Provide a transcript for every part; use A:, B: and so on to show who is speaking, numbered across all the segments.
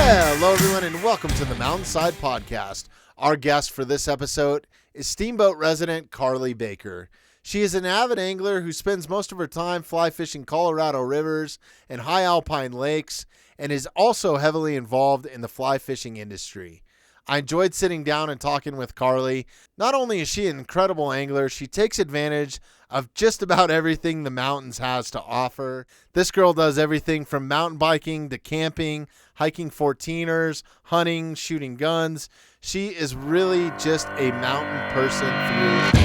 A: Hello, everyone, and welcome to the Mountainside Podcast. Our guest for this episode is Steamboat resident Carly Baker. She is an avid angler who spends most of her time fly fishing Colorado rivers and high alpine lakes, and is also heavily involved in the fly fishing industry. I enjoyed sitting down and talking with Carly. Not only is she an incredible angler, she takes advantage of just about everything the mountains has to offer. This girl does everything from mountain biking to camping, hiking 14ers, hunting, shooting guns. She is really just a mountain person through.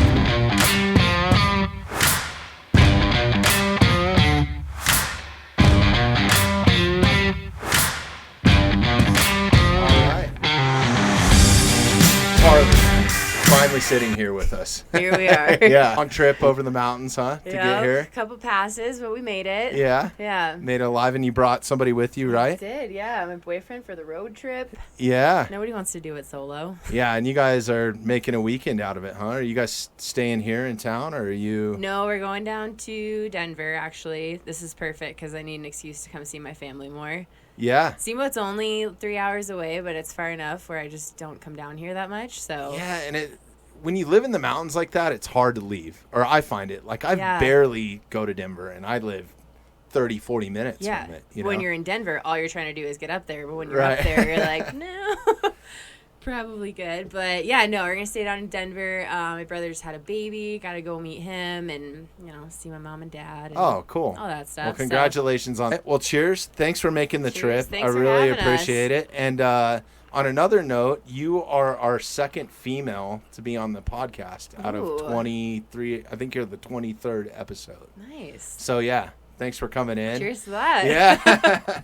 A: Finally sitting here with us.
B: Here we are.
A: Yeah. Long trip over the mountains, huh? To get here.
B: A couple passes, but we made it.
A: Yeah.
B: Yeah.
A: Made it alive, and you brought somebody with you, right?
B: I did, yeah. My boyfriend for the road trip.
A: Yeah.
B: Nobody wants to do it solo.
A: Yeah, and you guys are making a weekend out of it, huh? Are you guys staying here in town, or are you?
B: No, we're going down to Denver, actually. This is perfect because I need an excuse to come see my family more.
A: Yeah.
B: Steamboat's only 3 hours away, but it's far enough where I just don't come down here that much, so.
A: Yeah, and when you live in the mountains like that, it's hard to leave. Or I find it. Like, I barely go to Denver, and I live 30, 40 minutes from it. You know?
B: When you're in Denver, all you're trying to do is get up there. But when you're up there, you're like, no, probably good. But, yeah, no, we're going to stay down in Denver. My brother just had a baby. Got to go meet him and, see my mom and dad. And
A: oh, cool.
B: All that stuff.
A: Well, congratulations on it. Well, cheers. Thanks for making the trip.
B: Thanks
A: I really appreciate
B: us.
A: it. And, on another note, you are our second female to be on the podcast out of 23. I think you're the 23rd episode.
B: Nice.
A: So, yeah, thanks for coming in.
B: Cheers to that.
A: Yeah.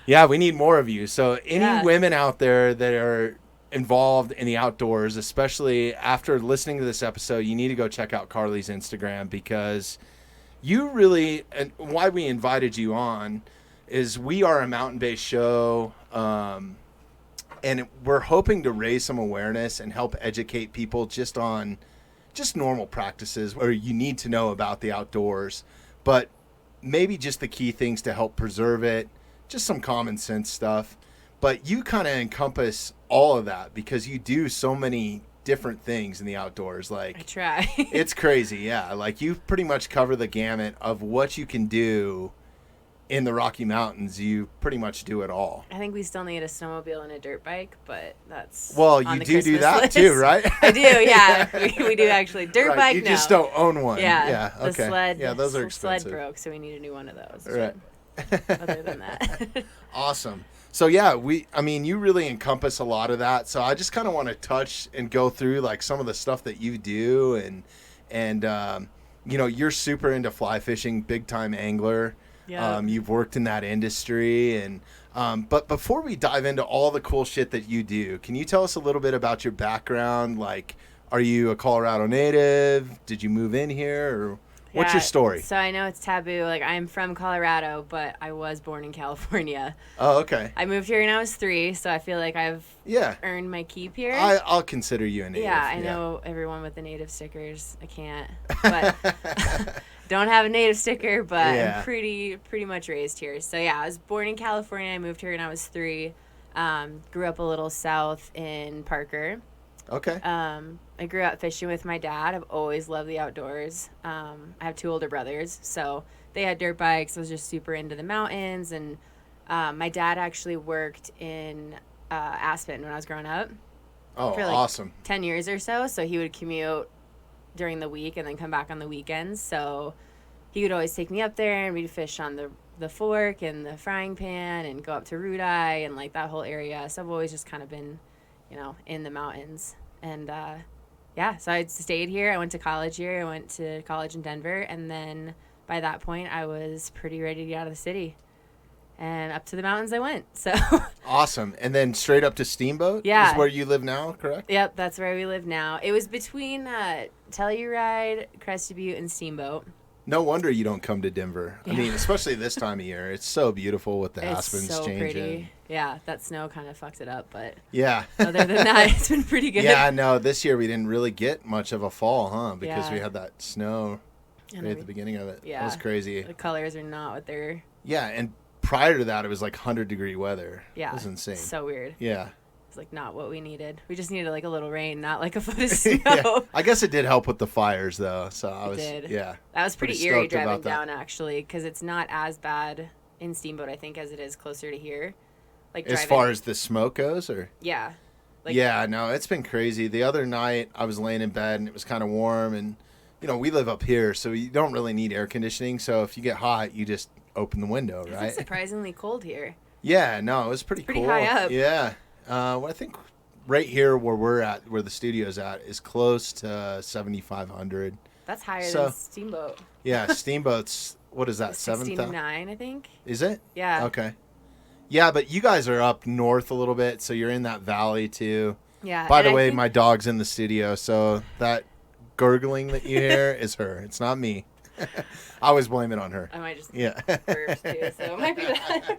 A: Yeah, we need more of you. So any women out there that are involved in the outdoors, especially after listening to this episode, you need to go check out Carly's Instagram, because you really, and why we invited you on is we are a mountain-based show, and we're hoping to raise some awareness and help educate people just on just normal practices where you need to know about the outdoors, but maybe just the key things to help preserve it, just some common sense stuff. But you kind of encompass all of that because you do so many different things in the outdoors. Like,
B: I try.
A: It's crazy, yeah. Like, you pretty much cover the gamut of what you can do in the Rocky Mountains. You pretty much do it all.
B: I think we still need a snowmobile and a dirt bike, but that's
A: well, you do that list. Too, right?
B: I do, yeah. we do actually. Dirt bike,
A: you just don't own one.
B: Yeah,
A: yeah. Okay.
B: The sled.
A: Yeah, those are expensive.
B: Sled broke, so we need a new one of those.
A: Right.
B: Other than that.
A: Awesome. So yeah, you really encompass a lot of that. So I just kind of want to touch and go through like some of the stuff that you do, and you're super into fly fishing, big time angler.
B: Yeah.
A: You've worked in that industry, and but before we dive into all the cool shit that you do, can you tell us a little bit about your background? Like, are you a Colorado native? Did you move in here, or what's your story?
B: So I know it's taboo. Like, I'm from Colorado, but I was born in California.
A: Oh, okay.
B: I moved here when I was 3, so I feel like I've earned my keep here.
A: I'll consider you a native.
B: Yeah, I know everyone with the native stickers. I can't, but don't have a native sticker, but I'm pretty much raised here. So yeah, I was born in California. I moved here when I was 3. Grew up a little south in Parker.
A: Okay.
B: I grew up fishing with my dad. I've always loved the outdoors. I have 2 older brothers, so they had dirt bikes. I was just super into the mountains, and my dad actually worked in Aspen when I was growing up.
A: Oh,
B: for like
A: awesome.
B: 10 years or so. So he would commute during the week and then come back on the weekends. So he would always take me up there, and we'd fish on the fork and the frying pan and go up to Rudai and like that whole area. So I've always just kind of been, in the mountains. And so I stayed here. I went to college here. I went to college in Denver. And then by that point, I was pretty ready to get out of the city. And up to the mountains I went. So
A: awesome. And then straight up to Steamboat?
B: Yeah.
A: Is where you live now, correct?
B: Yep, that's where we live now. It was between Telluride, Crested Butte, and Steamboat.
A: No wonder you don't come to Denver. Yeah. I mean, especially this time of year. It's so beautiful with the aspens
B: so
A: changing.
B: Pretty. Yeah, that snow kind of fucked it up, but
A: yeah.
B: Other than that, it's been pretty good.
A: Yeah, no, this year we didn't really get much of a fall, huh? Because we had that snow right at the beginning of it.
B: Yeah.
A: It was crazy.
B: The colors are not what they're...
A: Yeah, and prior to that, it was like 100-degree weather.
B: Yeah.
A: It was insane.
B: So weird.
A: Yeah.
B: It's like not what we needed. We just needed like a little rain, not like a foot of snow.
A: Yeah. I guess it did help with the fires, though. So I was, yeah.
B: That was pretty
A: pretty
B: eerie
A: stoked
B: driving
A: about that.
B: down, actually, because it's not as bad in Steamboat, I think, as it is closer to here. Like
A: As
B: driving,
A: far as the smoke goes, or?
B: yeah. Like,
A: Yeah, no, it's been crazy. The other night, I was laying in bed, and it was kind of warm, and, you know, we live up here, so you don't really need air conditioning. So if you get hot, you just open the window,
B: It's
A: right?
B: surprisingly cold here.
A: Yeah, no, it was pretty
B: Pretty
A: cool.
B: high up.
A: Yeah. Well, I think right here where we're at, where the studio's at, is close to 7,500.
B: That's higher
A: So-
B: than Steamboat.
A: Yeah, Steamboat's, what is that, 7,000?
B: 69, I think.
A: Is it?
B: Yeah.
A: Okay. Yeah, but you guys are up north a little bit, so you're in that valley too.
B: Yeah.
A: By
B: and
A: the
B: I
A: way,
B: think-
A: my dog's in the studio, so that gurgling that you hear is her. It's not me. I always blame it on her.
B: I might just
A: Yeah.
B: burp too, so it might be that.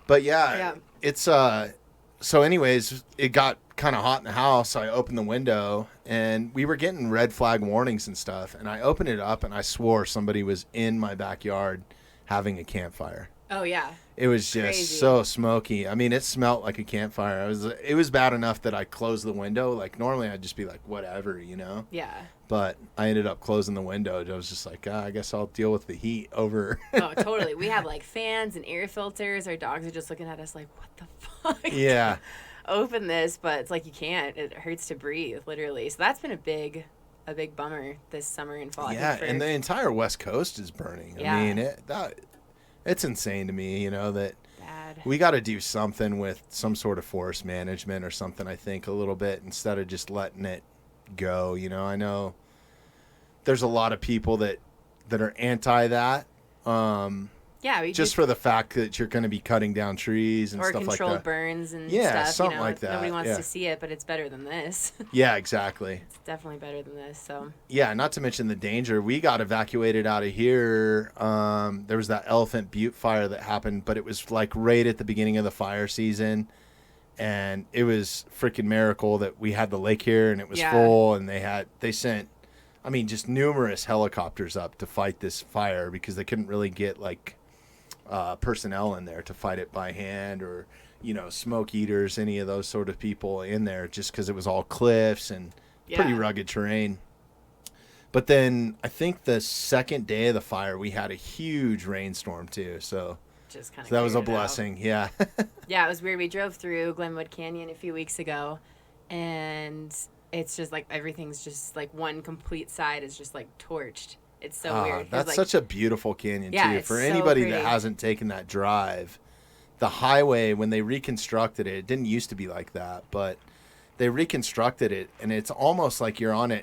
A: But yeah,
B: Yeah.
A: it's so anyways, it got kind of hot in the house, so I opened the window and we were getting red flag warnings and stuff, and I opened it up and I swore somebody was in my backyard having a campfire.
B: Oh, yeah.
A: It was just
B: Crazy.
A: so smoky. I mean, it smelled like a campfire. It was bad enough that I closed the window. Like normally I'd just be like, whatever, you know.
B: Yeah.
A: But I ended up closing the window. I was just like, I guess I'll deal with the heat over.
B: Oh, totally. We have like fans and air filters. Our dogs are just looking at us like, what the fuck?
A: Yeah.
B: Open this, but it's like you can't. It hurts to breathe, literally. So that's been a big bummer this summer and fall. I
A: Yeah,
B: think, for-
A: and the entire West Coast is burning.
B: Yeah.
A: I mean, it's insane to me, you know, that
B: bad.
A: we got to do something with some sort of forest management or something, I think, a little bit instead of just letting it go. You know, I know there's a lot of people that are anti that.
B: Yeah, we
A: Just for the fact that you're going to be cutting down trees and
B: or
A: stuff like
B: controlled
A: that.
B: burns and
A: Yeah,
B: stuff.
A: something
B: you know,
A: like that,
B: Nobody wants
A: yeah.
B: to see it, but it's better than this.
A: Yeah, exactly.
B: It's definitely better than this. So
A: Yeah, not to mention the danger. We got evacuated out of here. There was that Elephant Butte fire that happened, but it was like right at the beginning of the fire season. And it was freaking miracle that we had the lake here and it was
B: Yeah.
A: full, and they sent, I mean, just numerous helicopters up to fight this fire because they couldn't really get like personnel in there to fight it by hand, or, you know, smoke eaters, any of those sort of people in there, just because it was all cliffs and pretty
B: Yeah.
A: rugged terrain. But then I think the second day of the fire, we had a huge rainstorm too. So
B: just kind of
A: that was a blessing. Yeah.
B: Yeah, it was weird. We drove through Glenwood Canyon a few weeks ago, and it's just like everything's just like one complete side is just like torched. It's so weird. 'cause,
A: That's
B: like,
A: such a beautiful canyon
B: Yeah,
A: too.
B: it's
A: For
B: so
A: anybody that
B: pretty.
A: hasn't taken that drive, the highway, when they reconstructed it, it didn't used to be like that, but they reconstructed it, and it's almost like you're on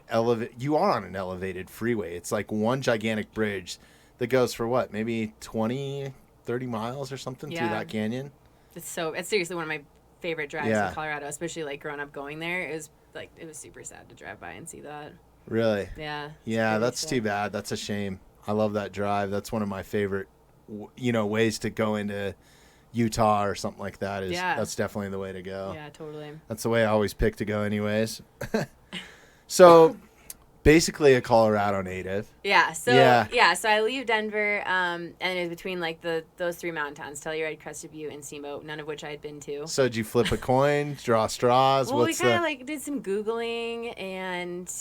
A: you are on an elevated freeway. It's like one gigantic bridge that goes for what, maybe 20, 30 miles or something through
B: Yeah.
A: that canyon.
B: it's seriously one of my favorite drives
A: Yeah.
B: in Colorado, especially like growing up going there. It was super sad to drive by and see that.
A: Really?
B: Yeah.
A: Yeah,
B: pretty
A: that's
B: sad.
A: too bad. That's a shame. I love that drive. That's one of my favorite, ways to go into Utah or something like that.
B: Yeah.
A: That's definitely the way to go.
B: Yeah, totally.
A: That's the way I always pick to go anyways. So basically a Colorado native.
B: Yeah. So
A: Yeah.
B: So I leave Denver, and it was between like those three mountain towns, Telluride, Crested Butte, and Steamboat, none of which I had been to.
A: So did you flip a coin, draw straws?
B: Well, we
A: What's
B: kind
A: the
B: of like did some Googling and,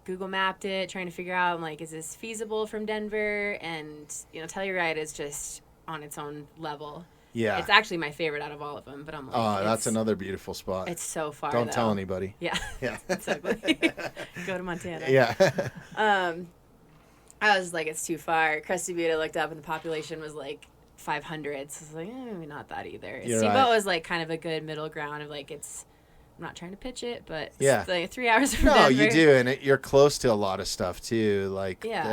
B: Google mapped it, trying to figure out, like, is this feasible from Denver? And, Telluride is just on its own level.
A: Yeah.
B: It's actually my favorite out of all of them, but I'm like,
A: Oh, that's
B: it's-
A: another beautiful spot.
B: It's so far,
A: Don't
B: though.
A: tell anybody.
B: Yeah.
A: Yeah.
B: It's ugly. Go to Montana.
A: Yeah.
B: I was like, it's too far. Crested Butte, I looked up, and the population was like 500. So I was like, maybe not that either.
A: You're
B: Steamboat
A: right.
B: was like kind of a good middle ground of like, I'm not trying to pitch it, but it's
A: Yeah.
B: like 3 hours from
A: No,
B: Denver.
A: you do, and you're close to a lot of stuff too. Like
B: Yeah.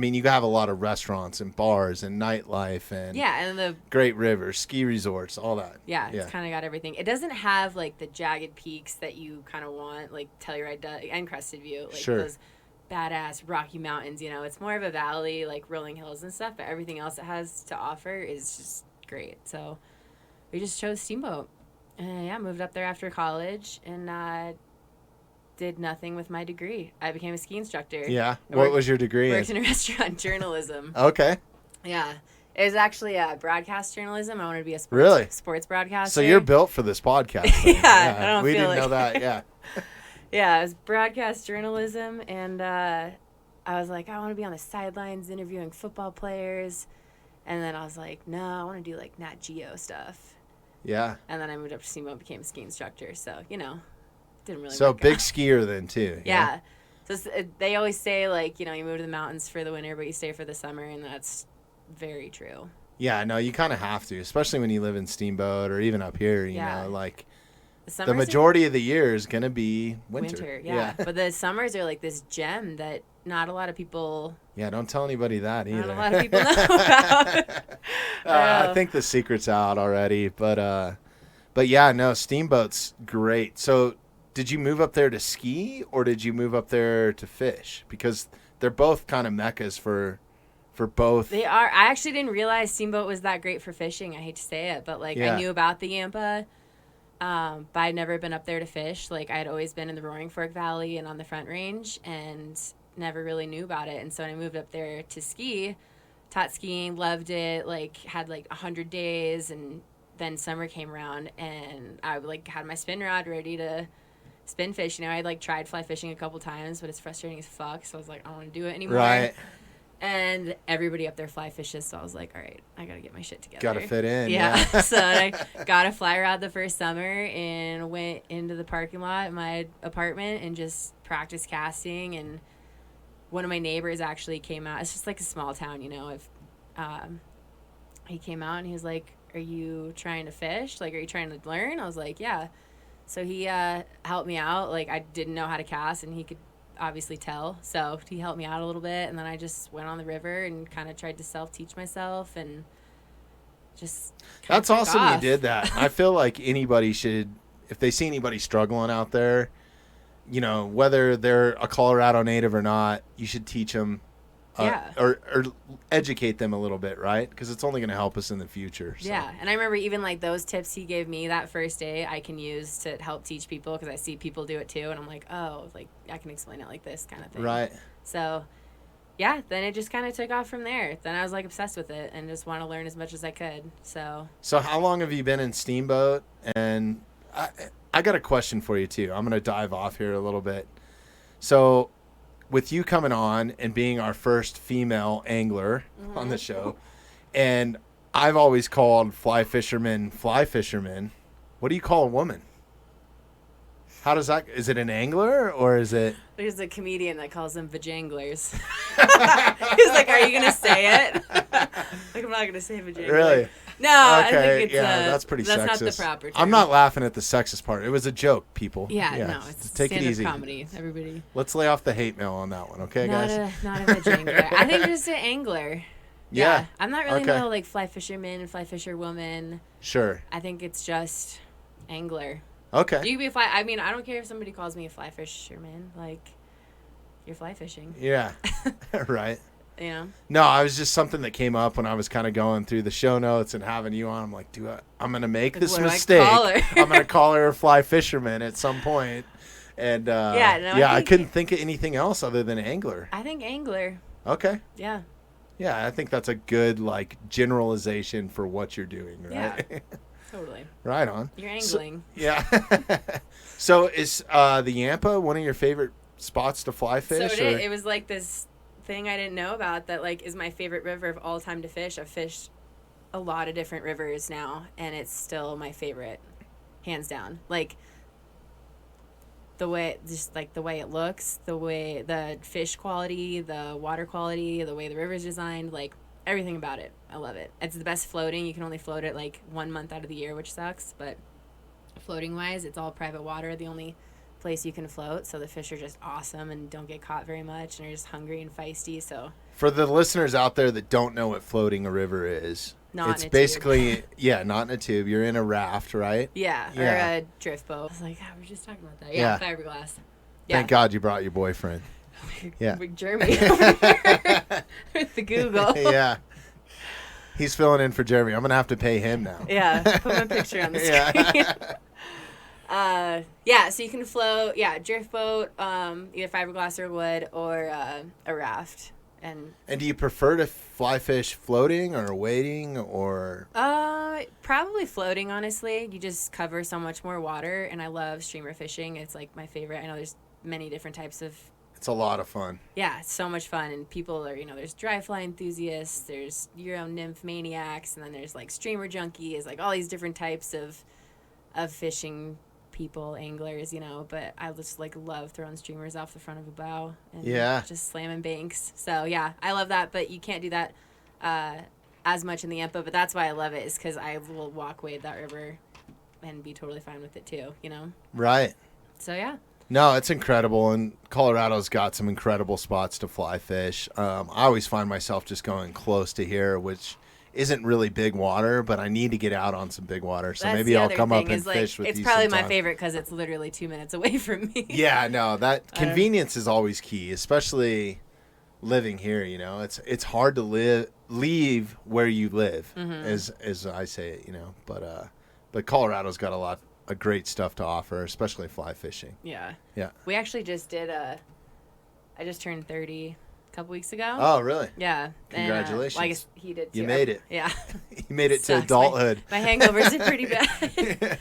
A: you have a lot of restaurants and bars and nightlife and
B: Yeah, and the
A: great rivers, ski resorts, all that.
B: yeah, it's kind of got everything. It doesn't have like the jagged peaks that you kind of want, like Telluride does, and Crested Butte, like
A: Sure.
B: those badass Rocky Mountains. It's more of a valley, like rolling hills and stuff. But everything else it has to offer is just great. So we just chose Steamboat, and moved up there after college, and did nothing with my degree. I became a ski instructor.
A: Yeah.
B: I
A: What
B: worked-
A: was your degree
B: Worked
A: in?
B: in a restaurant journalism.
A: Okay.
B: Yeah. It was actually broadcast journalism. I wanted to be a sports broadcaster.
A: So you're built for this podcast.
B: Yeah, I don't
A: we
B: feel
A: didn't
B: like
A: know that. Yeah.
B: Yeah, it was broadcast journalism, and I was like, I want to be on the sidelines interviewing football players, and then I was like, no, I want to do like Nat Geo stuff.
A: Yeah.
B: And then I moved up to Steamboat, became a ski instructor. So didn't really.
A: So
B: work
A: big
B: out.
A: skier then too.
B: Yeah. So they always say like you move to the mountains for the winter, but you stay for the summer, and that's very true.
A: Yeah, no, you kind of have to, especially when you live in Steamboat or even up here. You know, like the majority of the year is gonna be winter.
B: Yeah. But the summers are like this gem that not a lot of people.
A: Yeah, don't tell anybody that either.
B: Not a lot of people know about.
A: I think the secret's out already, but yeah, no, Steamboat's great. So, did you move up there to ski or did you move up there to fish? Because they're both kind of meccas for both.
B: They are. I actually didn't realize Steamboat was that great for fishing. I hate to say it, but I knew about the Yampa, but I'd never been up there to fish. Like I had always been in the Roaring Fork Valley and on the Front Range, and never really knew about it. And so when I moved up there to ski, taught skiing, loved it. Like had 100 days, and then summer came around, and I had my spin rod ready to spin fish. I tried fly fishing a couple times, but it's frustrating as fuck. So I was like, I don't want to do it anymore.
A: Right.
B: And everybody up there fly fishes, so I was like, all right, I got to get my shit together.
A: Got to fit in.
B: Yeah. So I got a fly rod the first summer and went into the parking lot at my apartment and just practiced casting. And one of my neighbors actually came out. It's just like a small town, he came out and he was like, are you trying to fish? Are you trying to learn? I was like, yeah. So he helped me out. I didn't know how to cast, and he could obviously tell. So he helped me out a little bit, and then I just went on the river and kind of tried to self-teach myself, and just
A: That's awesome you did that. I feel like anybody should, if they see anybody struggling out there, whether they're a Colorado native or not, you should teach them or educate them a little bit, right? Because it's only going to help us in the future. So.
B: Yeah, and I remember even those tips he gave me that first day, I can use to help teach people because I see people do it too, and I'm like, oh, I can explain it like this kind of thing.
A: Right.
B: So, yeah, then it just kind of took off from there. Then I was obsessed with it and just want to learn as much as I could. So
A: how long have you been in Steamboat? And I got a question for you too. I'm going to dive off here a little bit. So, with you coming on and being our first female angler on the show, and I've always called fly fishermen. What do you call a woman? How does that? Is it an angler or is it?
B: There's a comedian that calls them vajanglers. He's like, "Are you gonna say it?" I'm not gonna say vajangler.
A: Really?
B: No,
A: okay.
B: I think it's
A: that's pretty
B: that's
A: sexist.
B: not the proper term.
A: I'm not laughing at the sexist part. It was a joke, people.
B: Yeah. No, it's
A: take it
B: stand-up
A: easy.
B: comedy. Everybody.
A: Let's lay off the hate mail on that one, okay,
B: Not
A: guys?
B: Not a vajangler. I think just an angler.
A: Yeah.
B: I'm not really
A: Okay.
B: no fly fisherman and fly fisherwoman.
A: Sure.
B: I think it's just angler.
A: Okay.
B: You can be a fly. I mean, I don't care if somebody calls me a fly fisherman. You're fly fishing.
A: Yeah. Right.
B: Yeah.
A: No, I was just something that came up when I was kind of going through the show notes and having you on. I'm like, I'm going to make this
B: what do I
A: mistake.
B: call her?
A: I'm going to call her a fly fisherman at some point. And I couldn't think of anything else other than angler.
B: I think angler.
A: Okay.
B: Yeah.
A: Yeah, I think that's a good generalization for what you're doing, right?
B: Yeah. Totally.
A: Right on.
B: You're angling.
A: Yeah. So is the Yampa one of your favorite spots to fly fish?
B: So it was this thing I didn't know about that is my favorite river of all time to fish. I've fished a lot of different rivers now, and it's still my favorite, hands down. The way it looks, the way the fish quality, the water quality, the way the river's designed, everything about it. I love it. It's the best floating. You can only float it 1 month out of the year, which sucks, but floating wise, it's all private water. The only place you can float, so the fish are just awesome and don't get caught very much and are just hungry and feisty. So
A: for the listeners out there that don't know what floating a river is, it's basically not in a tube. You're in a raft, right?
B: Yeah, or a drift boat. I was like, we were just talking about that. Yeah, fiberglass. Yeah.
A: Thank God you brought your boyfriend. Yeah,
B: big Jeremy over here with the Google.
A: Yeah. He's filling in for Jeremy. I'm going to have to pay him now.
B: Yeah, put my picture on the screen. So you can float, drift boat, either fiberglass or wood, or a raft.
A: And do you prefer to fly fish floating or wading or?
B: Probably floating, honestly. You just cover so much more water, and I love streamer fishing. It's like my favorite. I know there's many different types of.
A: It's a lot of fun.
B: Yeah, it's so much fun, and people are, there's dry fly enthusiasts, there's Euro nymph maniacs, and then there's like streamer junkies, like all these different types of fishing people, anglers, but I just like love throwing streamers off the front of a bow and just slamming banks. So yeah, I love that, but you can't do that as much in the Yampa, but that's why I love it, is because I will walk wade that river and be totally fine with it too,
A: Right.
B: So yeah.
A: No, it's incredible, and Colorado's got some incredible spots to fly fish. I always find myself just going close to here, which isn't really big water, but I need to get out on some big water, so maybe I'll come up and fish with you.
B: It's probably my favorite because it's literally 2 minutes away from me.
A: Yeah, no, that convenience is always key, especially living here. It's hard to leave where you live, as I say it. But Colorado's got a lot of great stuff to offer, especially fly fishing.
B: Yeah.
A: Yeah.
B: We actually just did I just turned 30 a couple weeks ago.
A: Oh, really?
B: Yeah.
A: Congratulations.
B: And, I guess he did too.
A: You made it.
B: Yeah.
A: You made it to adulthood.
B: My hangovers are pretty bad.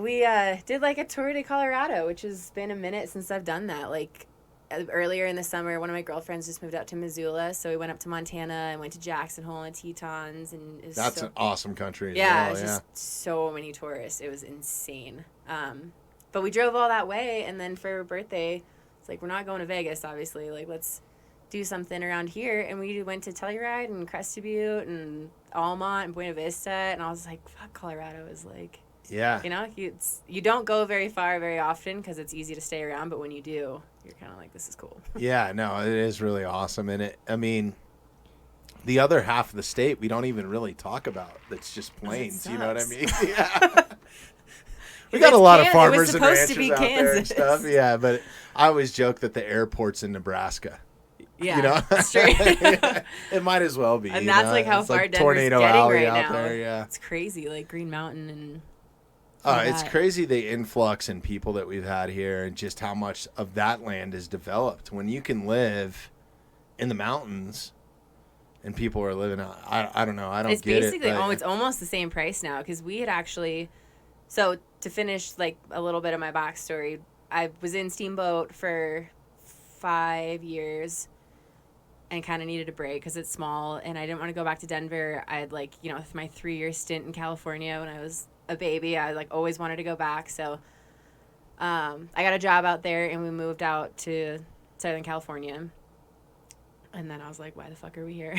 B: We did like a tour to Colorado, which has been a minute since I've done that. Like earlier in the summer, one of my girlfriends just moved out to Missoula, so we went up to Montana and went to Jackson Hole and Tetons, and
A: that's an awesome country.
B: Yeah, it's just so many tourists. It was insane. But we drove all that way, and then for her birthday, it's like, we're not going to Vegas, obviously. Like, let's do something around here, and we went to Telluride and Crested Butte and Almont and Buena Vista, and I was like, fuck, Colorado is like.
A: Yeah.
B: You don't go very far very often because it's easy to stay around, but when you do, you're kind of like, this is cool.
A: Yeah, no, it is really awesome. And the other half of the state we don't even really talk about. That's just plains, you know what I mean? Yeah. We got a lot of farmers and ranchers out there and stuff. Yeah, but I always joke that the airport's in Nebraska.
B: Yeah, straight.
A: It might as well be.
B: And that's like how far
A: like
B: Denver's
A: Tornado
B: getting
A: Alley
B: right
A: out
B: now.
A: there, yeah.
B: It's crazy, like Green Mountain and.
A: It's crazy the influx in people that we've had here and just how much of that land is developed. When you can live in the mountains and people are living out, I don't know. I don't get it.
B: It's basically, it's almost the same price now, because we had actually, so to finish like a little bit of my backstory, I was in Steamboat for 5 years and kind of needed a break because it's small, and I didn't want to go back to Denver. I had with my 3-year stint in California when I was a baby, I always wanted to go back, so I got a job out there and we moved out to Southern California, and then I was like, why the fuck are we here?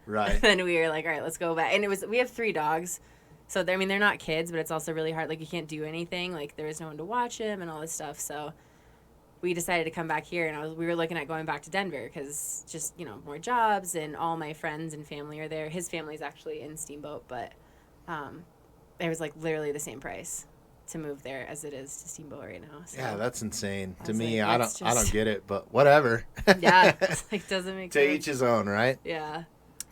A: Right.
B: And then we were like, all right, let's go back. And we have 3 dogs, so they're not kids, but it's also really hard, like you can't do anything, like there was no one to watch him and all this stuff, so we decided to come back here, and we were looking at going back to Denver because just more jobs, and all my friends and family are there. His family's actually in Steamboat, but it was like literally the same price to move there as it is to Steamboat right now. So
A: yeah, that's insane to me. I don't get it, but whatever.
B: Yeah, it's like, doesn't make sense.
A: To each his own, right?
B: Yeah.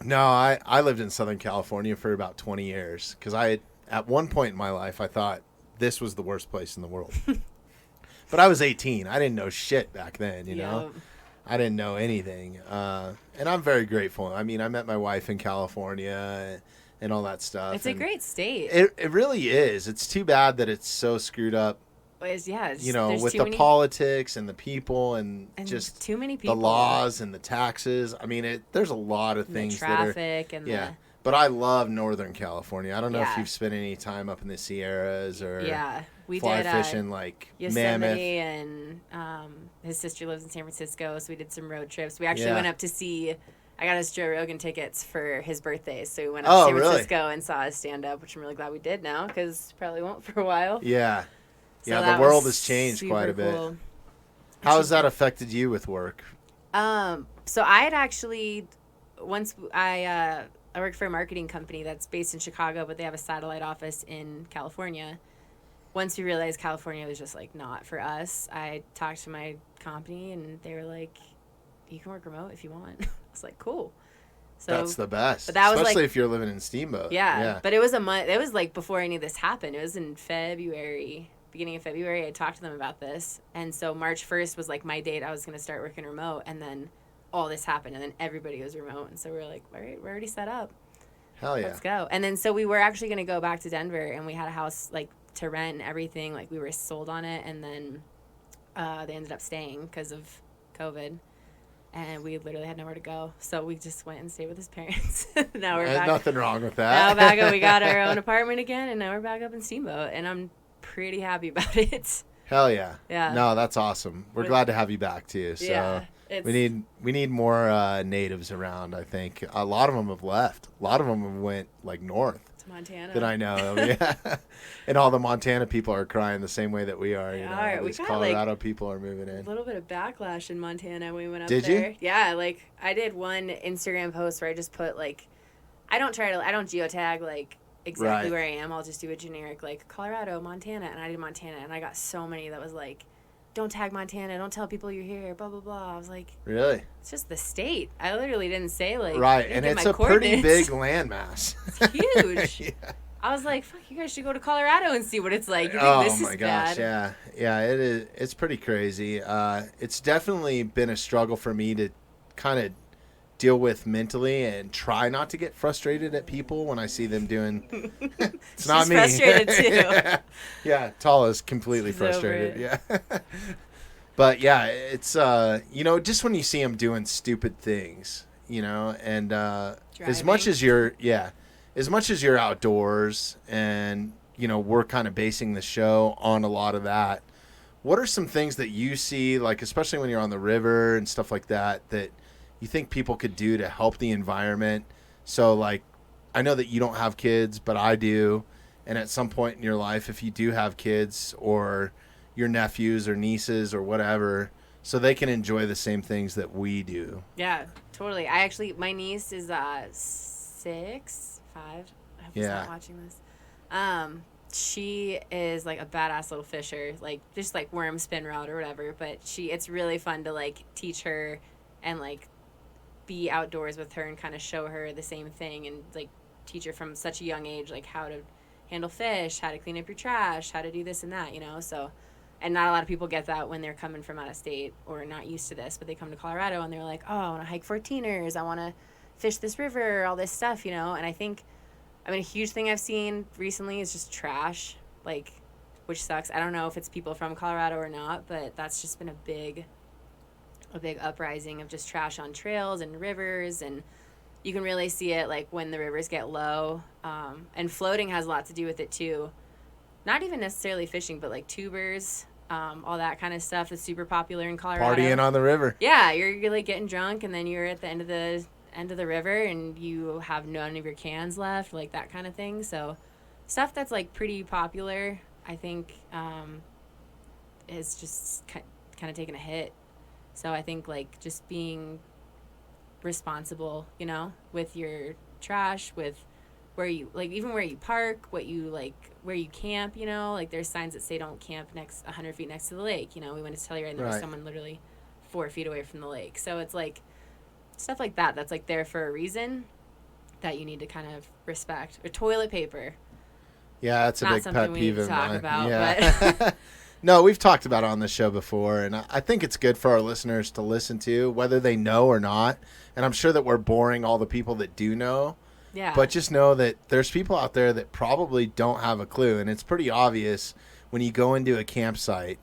A: No, I lived in Southern California for about 20 years because at one point in my life I thought this was the worst place in the world. But I was 18. I didn't know shit back then, you know. I didn't know anything, and I'm very grateful. I mean, I met my wife in California and all that stuff.
B: It's a great state.
A: It really is. It's too bad that it's so screwed up.
B: It's
A: With the politics and the people and just
B: too many people,
A: the laws and the taxes. I mean, there's a lot of things
B: the traffic and
A: yeah. But I love Northern California. I don't know if you've spent any time up in the Sierras or
B: we
A: fly
B: did
A: fishing like
B: Yosemite,
A: Mammoth.
B: and his sister lives in San Francisco, so we did some road trips. We actually went up to see. I got us Joe Rogan tickets for his birthday, so we went up to San Francisco and saw his stand-up, which I'm really glad we did now, because probably won't for a while.
A: Yeah.
B: So
A: yeah, the world has changed quite a bit.
B: Cool.
A: How has that affected you with work?
B: So I had actually, once I worked for a marketing company that's based in Chicago, but they have a satellite office in California. Once we realized California was just, not for us, I talked to my company, and they were like, you can work remote if you want. I was like, cool. So
A: that's the best.
B: But that
A: especially
B: was
A: if you're living in Steamboat.
B: Yeah. But it was a month. It was before any of this happened. It was in beginning of February. I talked to them about this. And so March 1st was my date. I was going to start working remote. And then all this happened, and then everybody was remote, and so we were like, all right, we're already set up.
A: Hell yeah.
B: Let's go. And then so we were actually going to go back to Denver, and we had a house like to rent and everything. Like we were sold on it, and then they ended up staying because of COVID. And we literally had nowhere to go. So we just went and stayed with his parents. Now we're back.
A: Nothing wrong with that.
B: Now back up. We got our own apartment again, and now we're back up in Steamboat. And I'm pretty happy about it.
A: Hell yeah.
B: Yeah.
A: No, that's awesome. We're glad to have you back too. So
B: yeah,
A: we need more natives around, I think. A lot of them have left. A lot of them went like north.
B: To Montana.
A: That I know. Yeah. And all the Montana people are crying the same way that we are.
B: They
A: You know,
B: are.
A: these
B: We got,
A: Colorado people are moving
B: a
A: in.
B: little bit of backlash in Montana when we went up
A: Did
B: there.
A: you?
B: Yeah, like I did one Instagram post where I just put like, I don't geotag like exactly
A: Right.
B: where I am. I'll just do a generic like Colorado, Montana, and I did Montana, and I got so many that was like, don't tag Montana, don't tell people you're here, blah blah blah. I was like,
A: Really?
B: it's just the state. I literally didn't say like,
A: Right.
B: I didn't
A: And
B: give
A: it's
B: my
A: a pretty big
B: coordinates.
A: landmass.
B: It's huge.
A: Yeah.
B: I was like, fuck, you guys should go to Colorado and see what it's like. You think
A: Oh
B: this
A: my
B: is
A: gosh,
B: bad?
A: yeah, it is. It's pretty crazy. It's definitely been a struggle for me to kind of deal with mentally and try not to get frustrated at people when I see them doing. It's not
B: She's
A: me.
B: frustrated too.
A: Yeah, Tala's completely
B: She's over
A: frustrated.
B: it.
A: Yeah. But yeah, it's just when you see them doing stupid things, and as much
B: Driving.
A: as you're outdoors and we're kind of basing the show on a lot of that. What are some things that you see, like especially when you're on the river and stuff like that you think people could do to help the environment? So like, I know that you don't have kids, but I do. And at some point in your life, if you do have kids or your nephews or nieces or whatever, so they can enjoy the same things that we do.
B: Yeah, totally. My niece is 6, 5. I hope he's
A: Yeah.
B: not watching this. She is like a badass little fisher, like just like worm spin rod or whatever. But it's really fun to like teach her and like be outdoors with her and kind of show her the same thing and like teach her from such a young age like how to handle fish, how to clean up your trash, how to do this and that, so. And not a lot of people get that when they're coming from out of state or not used to this, but they come to Colorado and they're like, oh, I want to hike 14ers. I want to fish this river, all this stuff, And I think, a huge thing I've seen recently is just trash, like, which sucks. I don't know if it's people from Colorado or not, but that's just been a big uprising of just trash on trails and rivers. And you can really see it, like, when the rivers get low. And floating has a lot to do with it, too. Not even necessarily fishing, but like tubers, all that kind of stuff is super popular in Colorado.
A: Partying on the river.
B: Yeah, you're like getting drunk, and then you're at the end of the river, and you have none of your cans left, like that kind of thing. So, stuff that's like pretty popular, I think, is just kind of taking a hit. So I think like just being responsible, with your trash, with where you like even where you park, what you like, where you camp, like there's signs that say don't camp 100 feet next to the lake. We went to Telluride and there was
A: Right.
B: someone literally 4 feet away from the lake. So it's like stuff like that's like there for a reason that you need to kind of respect. Or toilet paper.
A: Yeah, that's a
B: Not
A: big
B: something
A: pet
B: we
A: peeve
B: need to
A: of
B: talk
A: mine.
B: about,
A: Yeah.
B: but
A: No, we've talked about it on the show before, and I think it's good for our listeners to listen to, whether they know or not. And I'm sure that we're boring all the people that do know.
B: yeah.
A: But just know that there's people out there that probably don't have a clue. And it's pretty obvious when you go into a campsite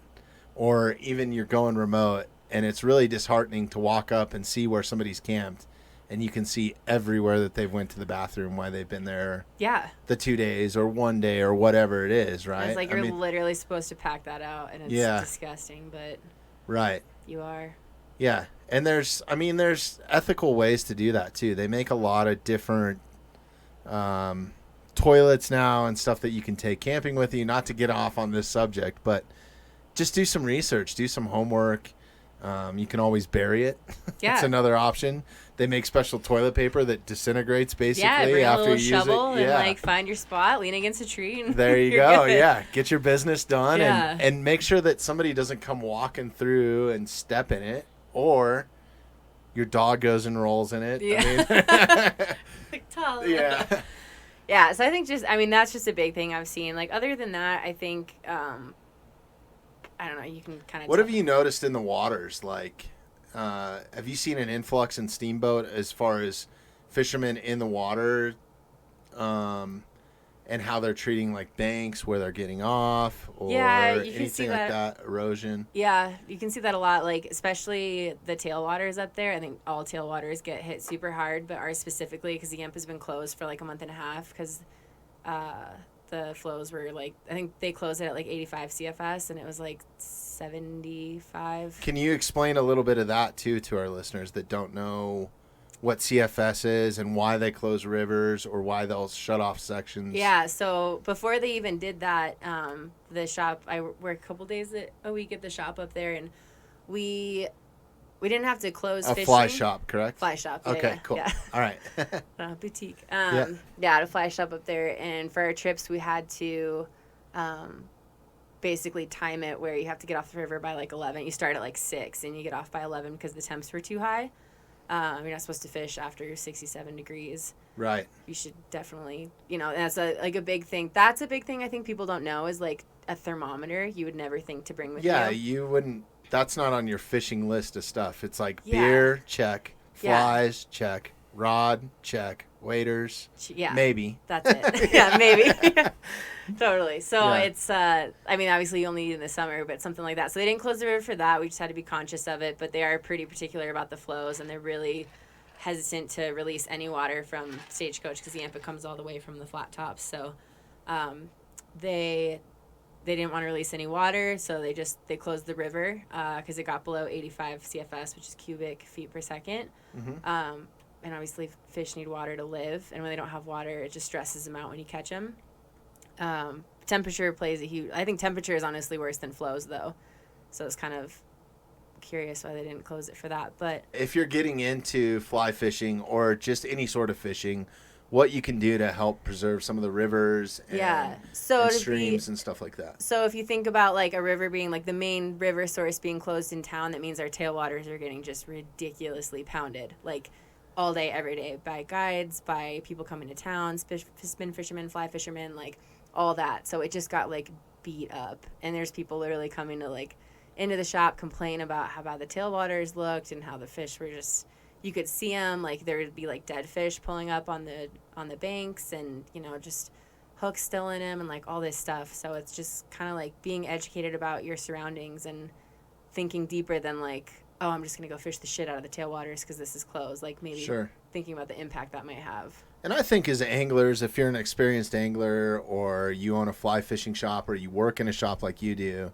A: or even you're going remote, and it's really disheartening to walk up and see where somebody's camped. And you can see everywhere that they've went to the bathroom while they've been there
B: yeah.
A: the 2 days or 1 day or whatever it is, right?
B: It's like you're literally supposed to pack that out, and it's
A: Yeah.
B: disgusting, but
A: right.
B: you are.
A: Yeah. And there's ethical ways to do that too. They make a lot of different toilets now and stuff that you can take camping with you. Not to get off on this subject, but just do some research, do some homework. You can always bury it.
B: Yeah.
A: That's another option. They make special toilet paper that disintegrates basically
B: Yeah, bring a
A: after
B: little
A: you
B: shovel
A: use it.
B: and
A: Yeah.
B: like find your spot, lean against a tree, and
A: There you
B: you're
A: go.
B: good.
A: Yeah. Get your business done
B: Yeah.
A: and make sure that somebody doesn't come walking through and step in it, or your dog goes and rolls in it.
B: Yeah. Like tall.
A: Yeah.
B: Yeah, so I think that's just a big thing I've seen. Like, other than that, I think, I don't know, you can kind of...
A: What have you noticed in the waters? Like, have you seen an influx in steamboat as far as fishermen in the water, and how they're treating like banks where they're getting off, or anything like that, erosion?
B: Yeah, you can see that a lot, like especially the tailwaters up there. I think all tailwaters get hit super hard, but ours specifically because the Yamp has been closed for like a month and a half because the flows were like, I think they closed it at like 85 CFS and it was like 75.
A: Can you explain a little bit of that too to our listeners that don't know what CFS is and why they close rivers or why they'll shut off sections?
B: Yeah, so before they even did that, the shop, I work a couple days a week at the shop up there, and we didn't have to close fishing.
A: A fly shop, correct?
B: Fly shop, yeah.
A: Okay,
B: yeah,
A: cool.
B: Yeah.
A: All right.
B: Boutique. Yeah, a fly shop up there, and for our trips, we had to basically time it where you have to get off the river by like 11. You start at like 6, and you get off by 11 because the temps were too high. You're not supposed to fish after 67 degrees.
A: Right.
B: You should definitely, that's a big thing. That's a big thing I think people don't know is like a thermometer. You would never think to bring with you.
A: Yeah, you wouldn't. That's not on your fishing list of stuff. It's like beer, check. Flies, check. Rod, check. Waders, maybe.
B: That's it. Yeah, maybe. Totally. So it's, obviously you only need it in the summer, but something like that. So they didn't close the river for that. We just had to be conscious of it, but they are pretty particular about the flows, and they're really hesitant to release any water from Stagecoach because the Yampa comes all the way from the flat tops. So they didn't want to release any water, so they closed the river because it got below 85 CFS, which is cubic feet per second. Mm-hmm. And obviously fish need water to live, and when they don't have water, it just stresses them out when you catch them. Temperature plays a huge... I think temperature is honestly worse than flows, though. So it's kind of curious why they didn't close it for that. But
A: if you're getting into fly fishing or just any sort of fishing, what you can do to help preserve some of the rivers and streams and stuff like that.
B: So if you think about like a river being like the main river source being closed in town, that means our tailwaters are getting just ridiculously pounded. Like... all day, every day, by guides, by people coming to town, spin fishermen, fly fishermen, like all that. So it just got like beat up, and there's people literally coming to like into the shop complain about how bad the tailwaters looked and how the fish were just, you could see them, like there would be like dead fish pulling up on the banks, and just hooks still in them and like all this stuff. So it's just kind of like being educated about your surroundings and thinking deeper than like, oh, I'm just going to go fish the shit out of the tailwaters because this is closed. Like maybe thinking about the impact that might have.
A: And I think as anglers, if you're an experienced angler or you own a fly fishing shop or you work in a shop like you do,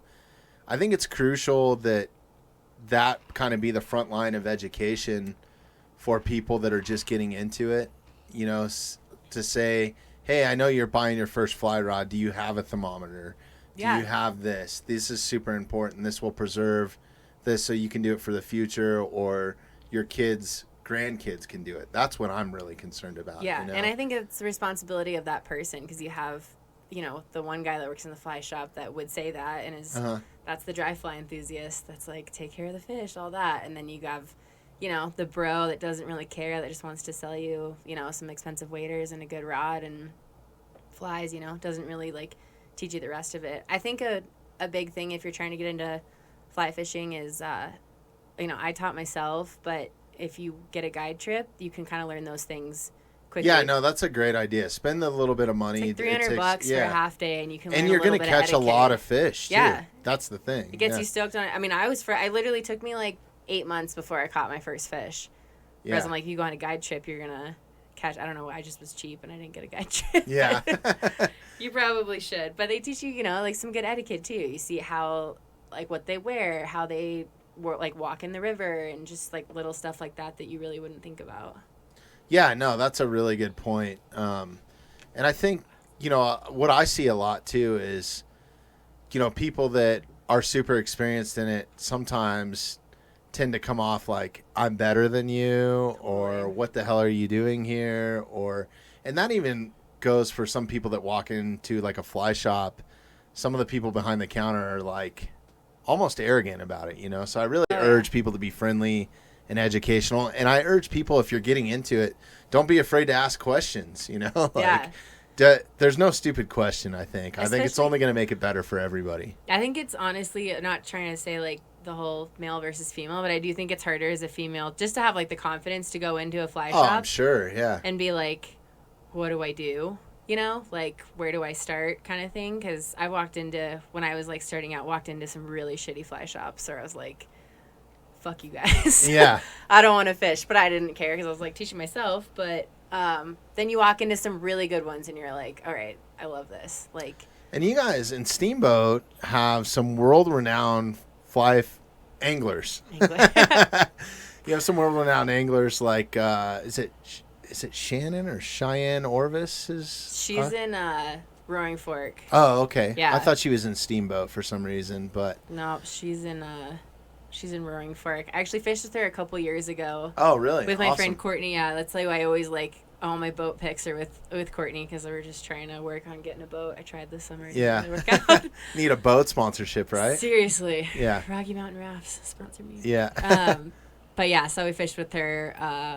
A: I think it's crucial that kind of be the front line of education for people that are just getting into it, to say, hey, I know you're buying your first fly rod. Do you have a thermometer? Do you have this? This is super important. This will preserve this so you can do it for the future, or your kids, grandkids can do it. That's what I'm really concerned about.
B: Yeah, and I think it's the responsibility of that person because you have, the one guy that works in the fly shop that would say that and is that's the dry fly enthusiast that's like, take care of the fish, all that. And then you have, the bro that doesn't really care, that just wants to sell you, some expensive waders and a good rod and flies, doesn't really like teach you the rest of it. I think a big thing if you're trying to get into fly fishing is, I taught myself, but if you get a guide trip, you can kind of learn those things quickly.
A: Yeah, no, that's a great idea. Spend a little bit of money.
B: It's like $300 for a half day, and you can learn
A: and you're
B: going to
A: catch a lot of fish, too.
B: Yeah.
A: That's the thing.
B: It gets you stoked on it. I mean, I literally took me like 8 months before I caught my first fish. Yeah. Whereas I'm like, you go on a guide trip, you're going to catch, I don't know, I just was cheap and I didn't get a guide trip.
A: Yeah.
B: You probably should. But they teach you, like some good etiquette, too. You see how... like what they wear, how they walk in the river, and just like little stuff like that you really wouldn't think about.
A: Yeah, no, that's a really good point. And I think, what I see a lot too is, people that are super experienced in it sometimes tend to come off like, I'm better than you, or what the hell are you doing here? And that even goes for some people that walk into like a fly shop. Some of the people behind the counter are like, almost arrogant about it, So I really urge people to be friendly and educational. And I urge people, if you're getting into it, don't be afraid to ask questions, there's no stupid question, I think. I think it's only going to make it better for everybody.
B: I think it's honestly, not trying to say like the whole male versus female, but I do think it's harder as a female just to have like the confidence to go into a fly
A: Oh,
B: shop.
A: I'm sure, yeah.
B: And be like, what do I do? You know, like, where do I start kind of thing? Because I when I was like starting out, walked into some really shitty fly shops where I was like, fuck you guys.
A: Yeah.
B: I don't want to fish, but I didn't care because I was like teaching myself. But then you walk into some really good ones and you're like, all right, I love this. Like,
A: and you guys in Steamboat have some world-renowned anglers. You have some world-renowned anglers like, is it Shannon or Cheyenne Orvis?
B: She's in Roaring Fork.
A: Oh, okay.
B: Yeah.
A: I thought she was in Steamboat for some reason, but
B: no, she's in Roaring Fork. I actually fished with her a couple years ago.
A: Oh, really?
B: With my
A: Awesome.
B: friend Courtney. Yeah, that's like why I always like all my boat pics are with Courtney because we were just trying to work on getting a boat. I tried this summer.
A: Yeah.
B: Didn't really work out.
A: Need a boat sponsorship, right?
B: Seriously.
A: Yeah.
B: Rocky Mountain Rafts sponsor me.
A: Yeah.
B: But yeah, so we fished with her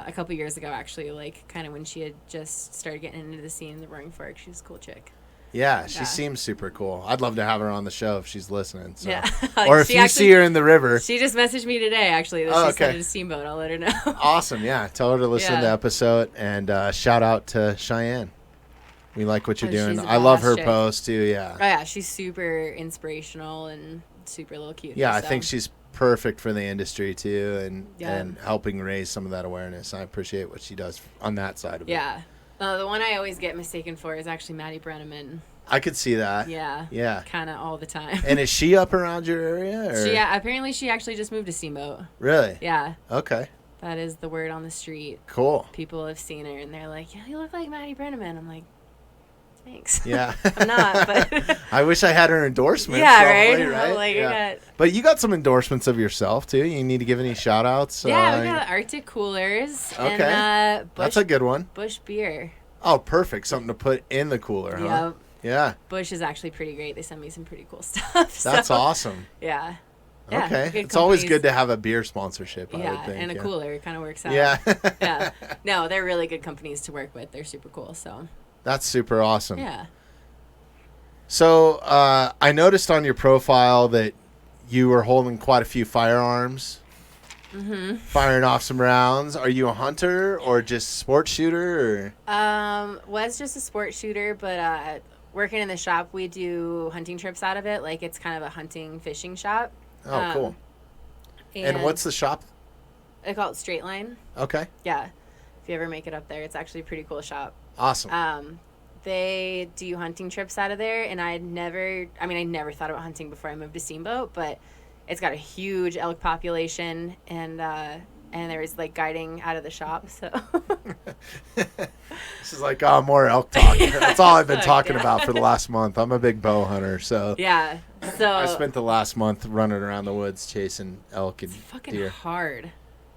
B: a couple years ago, actually, like kind of when she had just started getting into the scene, the Roaring Fork. She's a cool chick.
A: Yeah, she seems super cool. I'd love to have her on the show if she's listening. So.
B: Yeah.
A: Or if you see her in the river.
B: She just messaged me today, actually, that she started a steamboat. I'll let her know.
A: Awesome, yeah. Tell her to listen to the episode, and shout out to Cheyenne. We like what you're doing. I love her post, too, yeah.
B: Oh, yeah, she's super inspirational and super little cute.
A: Yeah, I think she's perfect for the industry, too, and helping raise some of that awareness. I appreciate what she does on that side of it.
B: Yeah. The one I always get mistaken for is actually Maddie Brenneman.
A: I could see that.
B: Yeah.
A: Yeah.
B: Kind of all the time.
A: And is she up around your area? Or?
B: Apparently she actually just moved to Steamboat.
A: Really?
B: Yeah.
A: Okay.
B: That is the word on the street.
A: Cool.
B: People have seen her and they're like, yeah, you look like Maddie Brenneman. I'm like, thanks.
A: Yeah.
B: I'm not, but.
A: I wish I had her endorsement.
B: Yeah,
A: probably,
B: right? Like,
A: yeah. But you got some endorsements of yourself, too. You need to give any shout outs?
B: Yeah, we got Arctic Coolers.
A: Okay.
B: And,
A: that's a good one.
B: Bush Beer.
A: Oh, perfect. Something to put in the cooler, huh?
B: Yep.
A: Yeah.
B: Bush is actually pretty great. They send me some pretty cool stuff.
A: That's awesome.
B: Yeah.
A: Okay. It's always good to have a beer sponsorship, I would think.
B: And a cooler. It kind of works out.
A: Yeah.
B: Yeah. No, they're really good companies to work with. They're super cool. So.
A: That's super awesome.
B: Yeah.
A: So I noticed on your profile that you were holding quite a few firearms.
B: Mm-hmm.
A: Firing off some rounds. Are you a hunter or just sport shooter? Or?
B: Was just a sport shooter, but working in the shop, we do hunting trips out of it. Like it's kind of a hunting fishing shop.
A: Oh, cool. And what's the shop?
B: They call it Straight Line.
A: Okay.
B: Yeah. If you ever make it up there, it's actually a pretty cool shop.
A: Awesome.
B: They do hunting trips out of there, and I never thought about hunting before I moved to Steamboat, but it's got a huge elk population, and there was like guiding out of the shop. So
A: this is like more elk talk. That's all I've been talking about for the last month. I'm a big bow hunter, so
B: yeah. So
A: I spent the last month running around the woods chasing elk and
B: fucking
A: deer.
B: hard.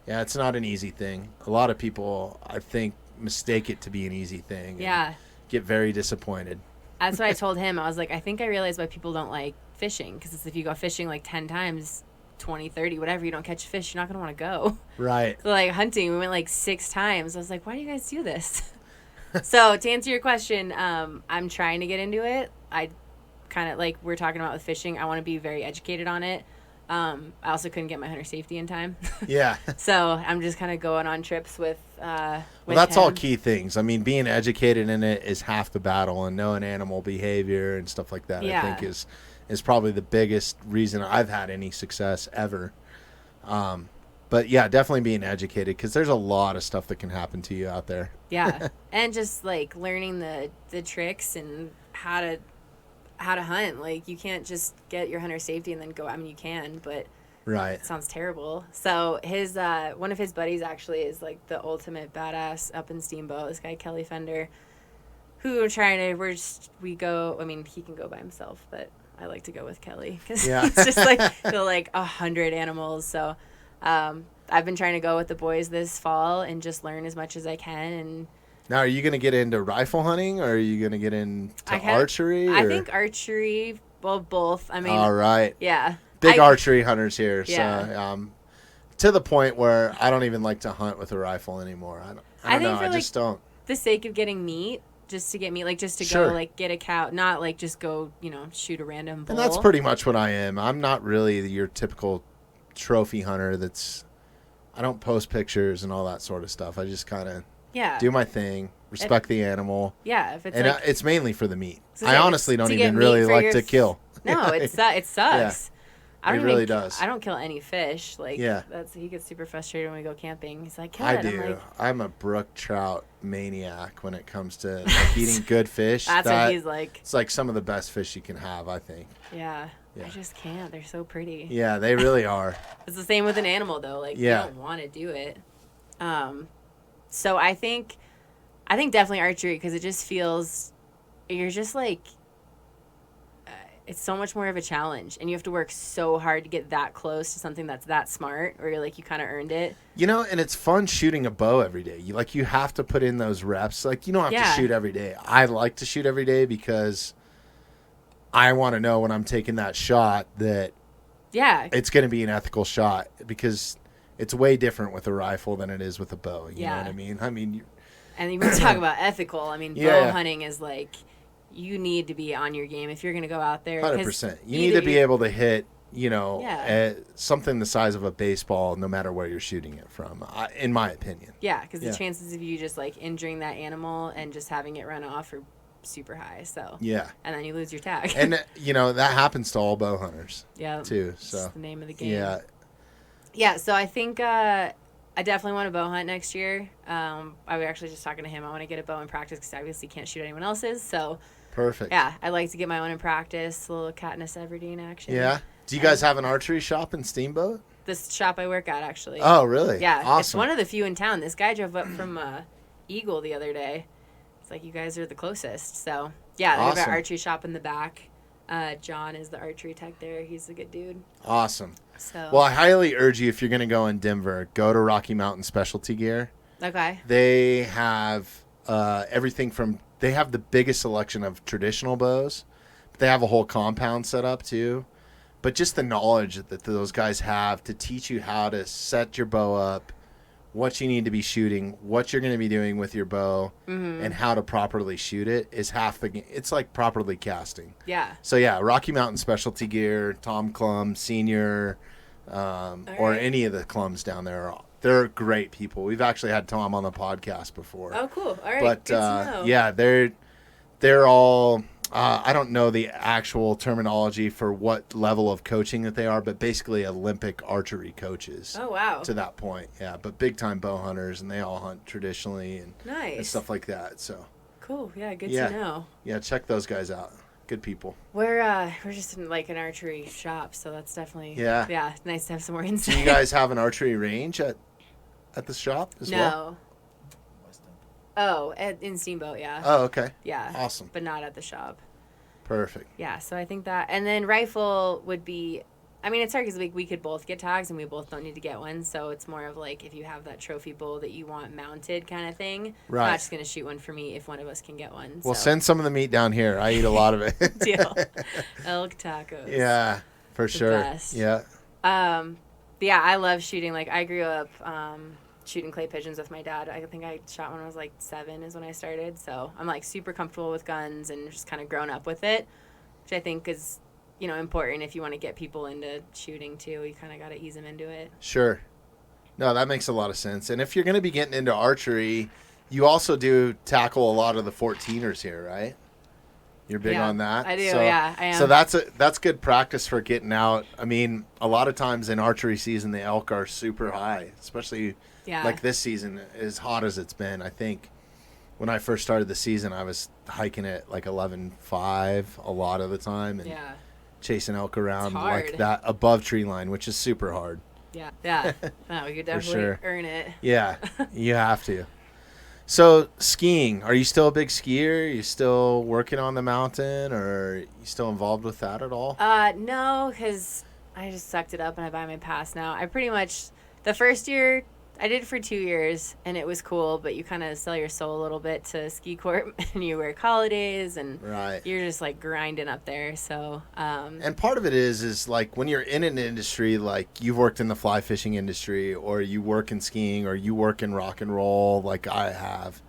A: Yeah, it's not an easy thing. A lot of people, I think, mistake it to be an easy thing.
B: Yeah.
A: Get very disappointed.
B: That's what I told him. I was like, I think I realized why people don't like fishing, because if you go fishing like 10 times, 20, 30, whatever, you don't catch a fish, you're not going to want to go.
A: Right.
B: So like hunting, we went like 6 times. I was like, why do you guys do this? So to answer your question, I'm trying to get into it. I kind of like we're talking about with fishing. I want to be very educated on it. I also couldn't get my hunter safety in time.
A: Yeah.
B: So I'm just kind of going on trips with
A: well, that's
B: him.
A: all key things. I mean, being educated in it is half the battle, and knowing animal behavior and stuff like that, I think is probably the biggest reason I've had any success ever. But yeah, definitely being educated, because there's a lot of stuff that can happen to you out there.
B: Yeah. And just like learning the tricks and how to hunt. Like you can't just get your hunter safety and then go. I mean, you can, but
A: right.
B: It sounds terrible. So his one of his buddies actually is like the ultimate badass up in Steamboat. This guy Kelly Fender, who I'm trying to. We go. I mean, he can go by himself, but I like to go with Kelly because it's just like the like 100 animals. So I've been trying to go with the boys this fall and just learn as much as I can. And
A: now, are you going to get into rifle hunting, or are you going to get into archery?
B: I think archery. Well, both. I mean,
A: all right.
B: Yeah.
A: Big archery hunters here.
B: Yeah.
A: So, to the point where I don't even like to hunt with a rifle anymore. I don't know. I just don't.
B: The sake of getting meat, just to get meat, like just to
A: Sure.
B: go like get a cow, not like just go, shoot a random bull.
A: And that's pretty much what I am. I'm not really your typical trophy hunter I don't post pictures and all that sort of stuff. I just kind of do my thing, respect the animal.
B: Yeah, if it's
A: and it's mainly for the meat.
B: So
A: I honestly don't even really like to kill.
B: No, it sucks.
A: Yeah. It really does.
B: I don't kill any fish. Like, he gets super frustrated when we go camping. He's like, kill it.
A: I do. I'm a brook trout maniac when it comes to like, eating good fish.
B: That's what he's like.
A: It's like some of the best fish you can have, I think.
B: Yeah. I just can't. They're so pretty.
A: Yeah, they really are.
B: It's the same with an animal, though. Like, you don't want to do it. So I think definitely archery, because it just feels, you're just like, it's so much more of a challenge, and you have to work so hard to get that close to something that's that smart, or you're like, you kind of earned it.
A: You know, and it's fun shooting a bow every day. You have to put in those reps. Like, you don't have to shoot every day. I like to shoot every day because I want to know when I'm taking that shot that it's going to be an ethical shot, because it's way different with a rifle than it is with a bow. You know what I mean?
B: And you talk about ethical. I mean, bow hunting is like, you need to be on your game if you're going to go out there.
A: 100%. You need to be able to hit, something the size of a baseball, no matter where you're shooting it from, in my opinion.
B: Yeah, because the chances of you just like injuring that animal and just having it run off are super high. So and then you lose your tag.
A: And that happens to all bow hunters. Too. So
B: that's the name of the game. Yeah. So I think I definitely want to bow hunt next year. I was actually just talking to him. I want to get a bow in practice because I obviously can't shoot anyone else's. So
A: perfect.
B: Yeah, I like to get my own in practice. A little Katniss Everdeen action.
A: Yeah. Do you guys have an archery shop in Steamboat?
B: This shop I work at, actually.
A: Oh, really?
B: Yeah.
A: Awesome.
B: It's one of the few in town. This guy drove up from Eagle the other day. It's like, you guys are the closest. So yeah, they have an archery shop in the back. John is the archery tech there. He's a good dude.
A: Awesome.
B: So
A: well, I highly urge you, if you're going to go in Denver, go to Rocky Mountain Specialty Gear.
B: Okay.
A: They have everything from, they have the biggest selection of traditional bows. But they have a whole compound set up too. But just the knowledge that those guys have to teach you how to set your bow up, what you need to be shooting, what you're going to be doing with your bow, and how to properly shoot it is half the game. It's like properly casting.
B: Yeah.
A: So yeah, Rocky Mountain Specialty Gear, Tom Klum Senior, or any of the Klums down there. They're great people. We've actually had Tom on the podcast before.
B: Oh, cool. All right.
A: But
B: good to know.
A: yeah, they're all. I don't know the actual terminology for what level of coaching that they are, but basically Olympic archery coaches.
B: Oh, wow.
A: To that point, yeah. But big time bow hunters, and they all hunt traditionally and stuff like that. So
B: cool. Yeah, good to know.
A: Yeah, check those guys out. Good people.
B: We're just in like an archery shop, so that's definitely nice to have some more insight.
A: Do you guys have an archery range at the shop as well?
B: No. Oh, in Steamboat, yeah.
A: Oh, okay.
B: Yeah.
A: Awesome.
B: But not at the shop.
A: Perfect.
B: Yeah, so I think that, and then rifle would be, I mean, it's hard because we could both get tags and we both don't need to get one, so it's more of like if you have that trophy bow that you want mounted kind of thing.
A: Right.
B: I'm not just going to shoot one for me if one of us can get one.
A: Well, send some of the meat down here. I eat a lot of it.
B: Deal. Elk tacos.
A: Yeah, for sure.
B: Best.
A: Yeah.
B: Yeah, I love shooting. Like, I grew up shooting clay pigeons with my dad. I think I shot when I was like 7 is when I started. So I'm like super comfortable with guns and just kind of grown up with it, which I think is, important if you want to get people into shooting too. You kind of got to ease them into it.
A: Sure. No, that makes a lot of sense. And if you're going to be getting into archery, you also do tackle a lot of the 14ers here, right? You're big on that.
B: I do. I am.
A: So that's good practice for getting out. I mean, a lot of times in archery season, the elk are super high, especially like this season, as hot as it's been. I think when I first started the season, I was hiking at like 11.5 a lot of the time and chasing elk around like that above tree line, which is super hard.
B: Yeah. Yeah. No, you could definitely earn it.
A: Yeah, you have to. So skiing, are you still a big skier? Are you still working on the mountain, or are you still involved with that at all?
B: No, because I just sucked it up and I buy my pass now. I pretty much, the first year, I did it for 2 years and it was cool, but you kind of sell your soul a little bit to ski corp and you work holidays and you're just like grinding up there. So,
A: and part of it is like when you're in an industry, like you've worked in the fly fishing industry or you work in skiing or you work in rock and roll like I have,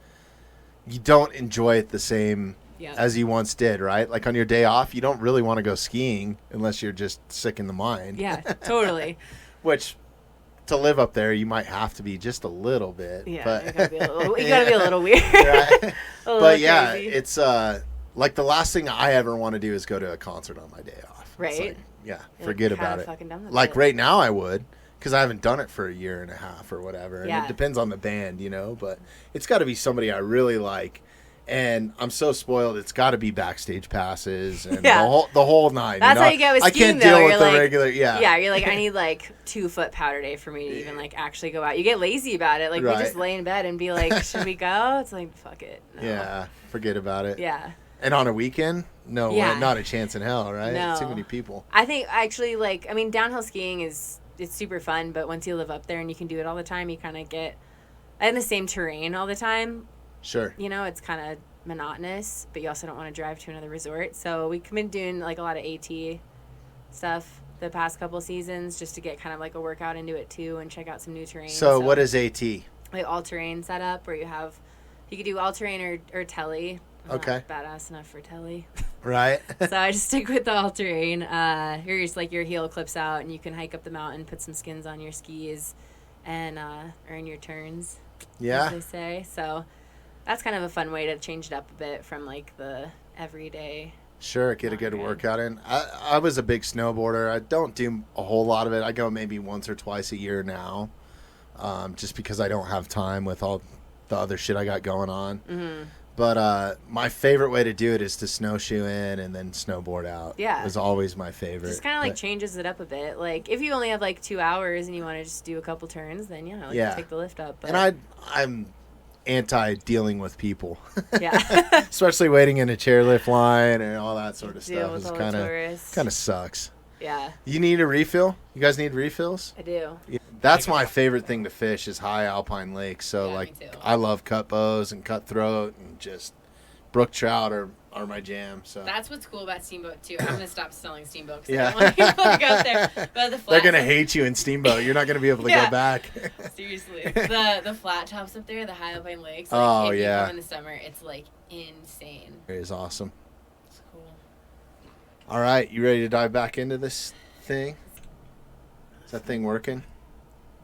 A: you don't enjoy it the same as you once did, right? Like on your day off, you don't really want to go skiing unless you're just sick in the mind.
B: Yeah, totally.
A: Which, to live up there, you might have to be just a little bit.
B: Yeah,
A: but
B: you gotta be a little weird.
A: Right.
B: But
A: yeah,
B: crazy.
A: it's like the last thing I ever want to do is go to a concert on my day off. It's
B: Right.
A: like, yeah,
B: You're
A: forget
B: kinda
A: about it.
B: fucking done with
A: Like
B: it.
A: right now I would, because I haven't done it for a year and a half or whatever. And
B: Yeah.
A: it depends on the band, but it's got to be somebody I really like. And I'm so spoiled. It's got to be backstage passes and
B: Yeah.
A: the whole nine.
B: That's how you get with
A: I
B: skiing,
A: can't deal
B: though.
A: with
B: You're
A: the
B: like-
A: regular. Yeah.
B: Yeah, you're like, I need like 2 foot powder day for me to even like actually go out. You get lazy about it. Like we
A: Right.
B: just lay in bed and be like, should we go? It's like, fuck it. No.
A: Yeah. Forget about it.
B: Yeah.
A: And on a weekend, no,
B: Yeah.
A: not a chance in hell, right?
B: No.
A: Too many people.
B: I think actually downhill skiing it's super fun, but once you live up there and you can do it all the time, you kind of get in the same terrain all the time.
A: Sure.
B: It's kind of monotonous, but you also don't want to drive to another resort. So we've been doing like a lot of AT stuff the past couple seasons just to get kind of like a workout into it too and check out some new terrain.
A: So what is AT?
B: Like all terrain setup where you could do all terrain or telly. I'm
A: Okay.
B: not badass enough for telly.
A: Right.
B: So I just stick with the all terrain. You're just like your heel clips out and you can hike up the mountain, put some skins on your skis, and earn your turns.
A: Yeah.
B: As they say. So that's kind of a fun way to change it up a bit from like the everyday.
A: Sure, get a good
B: Okay.
A: workout in. I was a big snowboarder. I don't do a whole lot of it. I go maybe once or twice a year now, just because I don't have time with all the other shit I got going on.
B: Mm-hmm.
A: But my favorite way to do it is to snowshoe in and then snowboard out.
B: Yeah.
A: It was always my favorite.
B: Just kind of like
A: But-
B: changes it up a bit. Like if you only have like 2 hours and you want to just do a couple turns, then
A: Yeah.
B: take the lift up. But
A: And I'm anti dealing with people,
B: yeah,
A: especially waiting in a chairlift line and all that sort of
B: deal
A: stuff.
B: with
A: Is
B: all
A: kind
B: the
A: of
B: tourists.
A: sucks.
B: Yeah,
A: You need a refill? You guys need refills?
B: I do.
A: Yeah, that's my favorite thing to fish is high alpine lakes. So
B: Yeah,
A: like
B: me too.
A: I love cut bows and cutthroat and just brook trout are my jam. So
C: That's what's cool about Steamboat too. I'm gonna stop selling Steamboat. 'Cause
A: Yeah.
C: I don't want people to go there. But the flat
A: they're gonna hate you in Steamboat. You're not gonna be able to
C: Yeah.
A: go back.
C: Seriously, the flat tops up there, the high alpine lakes. Like,
A: Oh,
C: if
A: yeah.
C: You go in the summer, it's like insane.
A: It is awesome.
C: It's cool.
A: All right, you ready to dive back into this thing? Is that thing working?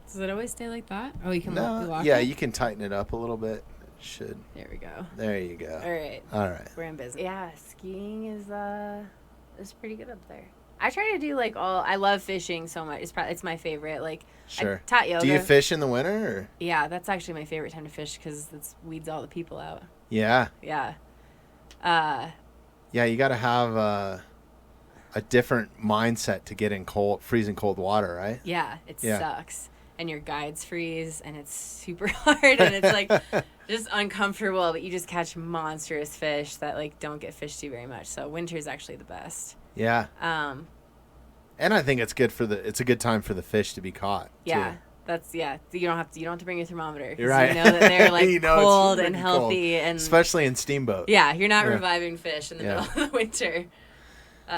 B: Does it always stay like that? Oh, you can
A: No. Yeah, you can tighten it up a little bit. It should.
B: There we go.
A: There you go.
B: All right,
A: All right.
B: we're in business. Yeah, skiing is pretty good up there. I try to do like all. I love fishing so much. It's my favorite. Like
A: Sure.
B: I taught yoga.
A: Do you fish in the winter? Or?
B: Yeah, that's actually my favorite time to fish because it weeds all the people out.
A: Yeah.
B: Yeah.
A: Yeah, you got to have a different mindset to get in freezing cold water, right?
B: Yeah, it
A: Yeah.
B: sucks. And your guides freeze and it's super hard and it's like just uncomfortable, but you just catch monstrous fish that like don't get fished to very much. So winter is actually the best.
A: Yeah. And I think it's a good time for the fish to be caught.
B: Yeah.
A: Too.
B: You don't have to bring your thermometer. 'Cause
A: You're right.
B: You know that they're like
A: You know it's
B: cold
A: pretty
B: and healthy
A: cold.
B: and
A: Especially in Steamboat.
B: yeah, you're not
A: Yeah.
B: reviving fish in the
A: Yeah.
B: middle of the winter.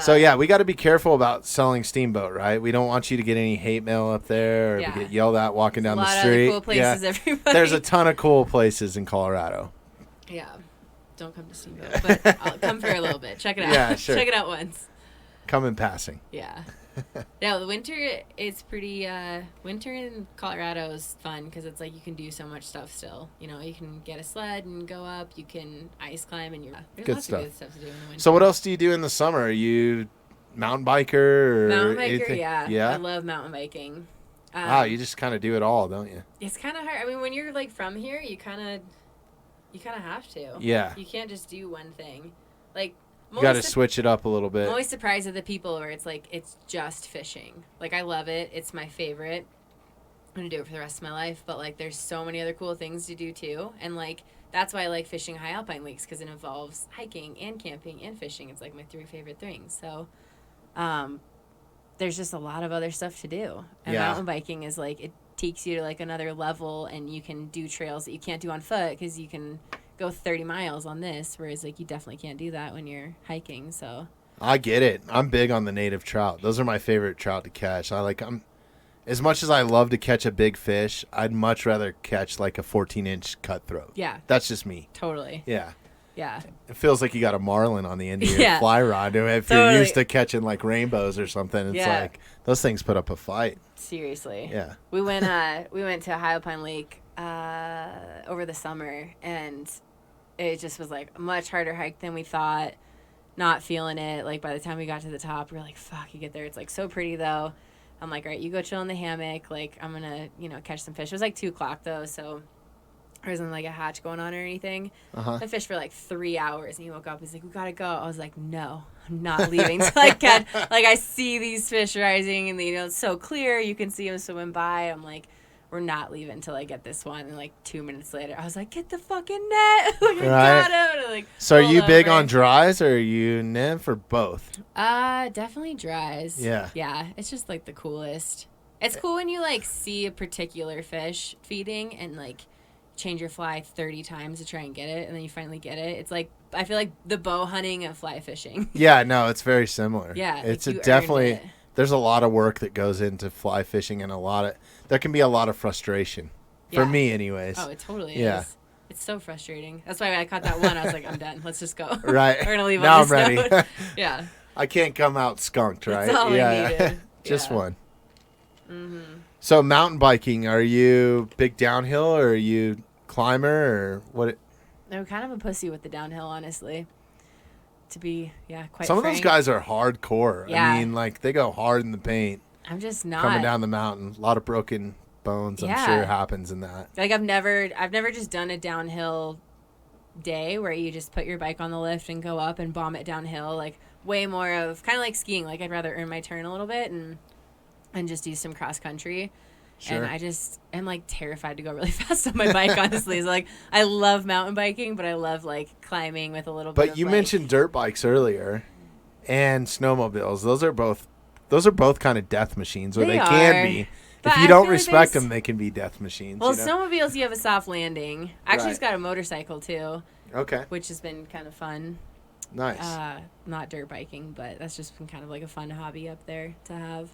A: So yeah, we got to be careful about selling Steamboat, right? We don't want you to get any hate mail up there or
B: Yeah.
A: to get yelled at walking down
B: a lot
A: the
B: of
A: street.
B: other cool places, everybody.
A: There's a ton of cool places in Colorado.
B: Yeah. Don't come to Steamboat, but I'll come for a little bit. Check it out.
A: Yeah, sure.
B: Check it out once.
A: Come in passing.
B: Yeah. No, the winter is pretty. Winter in Colorado is fun because it's like you can do so much stuff still. You know, you can get a sled and go up. You can ice climb, and there's
A: Good
B: lots
A: stuff.
B: of good stuff to do in the winter.
A: So what else do you do in the summer? Are you mountain biker or
B: Mountain biker,
A: anything?
B: yeah. I
A: Yeah.
B: love mountain biking.
A: Wow, you just kind of do it all, don't you?
B: It's kind of hard. I mean, when you're like from here, you kind of have to.
A: Yeah.
B: You can't just do one thing. Like
A: You got to switch it up a little bit.
B: I'm always surprised at the people where it's like it's just fishing. Like I love it. It's my favorite. I'm gonna do it for the rest of my life. But like there's so many other cool things to do too. And like that's why I like fishing high alpine lakes because it involves hiking and camping and fishing. It's like my 3 favorite things. So there's just a lot of other stuff to do. And
A: Yeah.
B: mountain biking is like it takes you to like another level and you can do trails that you can't do on foot because you can go 30 miles on this, whereas like you definitely can't do that when you're hiking. So
A: I get it. I'm big on the native trout. Those are my favorite trout to catch. As much as I love to catch a big fish, I'd much rather catch like a 14-inch cutthroat.
B: yeah,
A: That's just me.
B: totally.
A: Yeah.
B: Yeah.
A: It feels like you got a marlin on the end of your
B: Yeah.
A: fly rod. If you're
B: Totally.
A: used to catching like rainbows or something, it's
B: Yeah.
A: like those things put up a fight.
B: Seriously.
A: Yeah.
B: We went to Ohio Pine Lake over the summer, and it just was like a much harder hike than we thought. Not feeling it. Like by the time we got to the top, we were like, fuck, you get there. It's like so pretty though. I'm like, all right, you go chill in the hammock. Like I'm gonna, catch some fish. It was like 2:00 though, so there wasn't like a hatch going on or anything.
A: Uh-huh.
B: I fished for like 3 hours, and he woke up. He's like, we gotta go. I was like, no, I'm not leaving till I catch. Like I see these fish rising, and it's so clear. You can see them swimming by. I'm like, we're not leaving until I get this one. And like 2 minutes later, I was like, get the fucking net. Like, I got him. And I, like,
A: So are you
B: pulled
A: big
B: over.
A: on dries or are you nymph or both?
B: Definitely dries.
A: Yeah.
B: Yeah, it's just like the coolest. It's cool when you like see a particular fish feeding and like change your fly 30 times to try and get it, and then you finally get it. It's like, I feel like the bow hunting and fly fishing.
A: Yeah, no, it's very similar.
B: Yeah,
A: It's
B: like you
A: definitely,
B: earned it.
A: there's a lot of work that goes into fly fishing and there can be a lot of frustration. For
B: Yeah.
A: me anyways.
B: Oh, it totally
A: Yeah.
B: is. It's so frustrating. That's why I caught that one. I was like, I'm done. Let's just go.
A: Right.
B: We're going to leave
A: Now
B: on this
A: I'm ready.
B: note. Yeah.
A: I can't come out skunked, right?
B: That's all I needed.
A: Just
B: Yeah.
A: one.
B: Mm-hmm.
A: So mountain biking, are you big downhill or are you climber or what?
B: I'm kind of a pussy with the downhill, honestly. To be, quite
A: Some of
B: frank.
A: those guys are hardcore.
B: Yeah.
A: I mean, like they go hard in the paint
B: I'm just not.
A: coming down the mountain. A lot of broken bones, I'm
B: Yeah.
A: sure happens in that.
B: Like I've never just done a downhill day where you just put your bike on the lift and go up and bomb it downhill. Like way more of kind of like skiing. Like I'd rather earn my turn a little bit and just do some cross country.
A: Sure.
B: And I just am like terrified to go really fast on my bike, honestly. So like I love mountain biking, but I love like climbing with a little bit
A: But
B: of
A: you
B: like,
A: mentioned dirt bikes earlier and snowmobiles. Those are both kind of death machines, or
B: They
A: they can
B: are.
A: be.
B: But
A: If
B: I
A: you don't
B: feel like
A: respect
B: there's-
A: them, they can be death machines.
B: Well,
A: you know?
B: snowmobiles, you have a soft landing. I actually
A: Right.
B: just got a motorcycle too,
A: Okay,
B: which has been kind of fun.
A: nice.
B: Not dirt biking, but that's just been kind of like a fun hobby up there to have.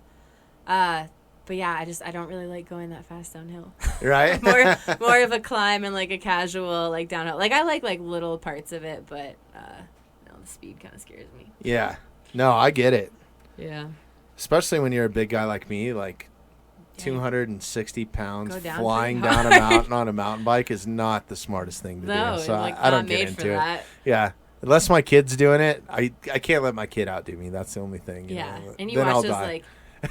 B: But yeah, I don't really like going that fast downhill.
A: Right?
B: more of a climb and like a casual like downhill. Like I like little parts of it, but no, the speed kind of scares me.
A: Yeah. No, I get it.
B: Yeah.
A: Especially when you're a big guy like me, like
B: Yeah.
A: 260 pounds
B: Go down
A: flying
B: pretty
A: down a
B: hard.
A: mountain on a mountain bike is not the smartest thing to
B: No,
A: do. So
B: like
A: I don't
B: not
A: get
B: made
A: into
B: for
A: it.
B: that.
A: Yeah. Unless my kid's doing it, I can't let my kid outdo me. That's the only thing. you
B: Yeah,
A: know.
B: and you
A: Then
B: watch
A: I'll
B: those
A: die.
B: like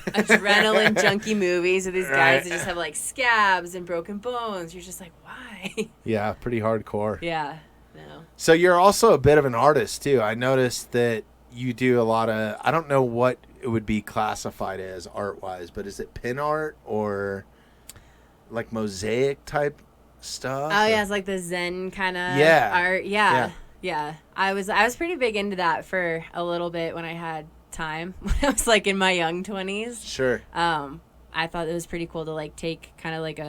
B: adrenaline junkie movies of these guys
A: Right.
B: that just have like scabs and broken bones. You're just like, why?
A: Yeah, pretty hardcore.
B: Yeah. No.
A: So you're also a bit of an artist too. I noticed that you do a lot of, I don't know what it would be classified as art-wise, but is it pin art or like mosaic type stuff?
B: Oh
A: or-
B: yeah, it's like the Zen kind of
A: Yeah.
B: art. Yeah. I was pretty big into that for a little bit when I had time. When I was like in my young 20s.
A: Sure.
B: I thought it was pretty cool to like take kind of like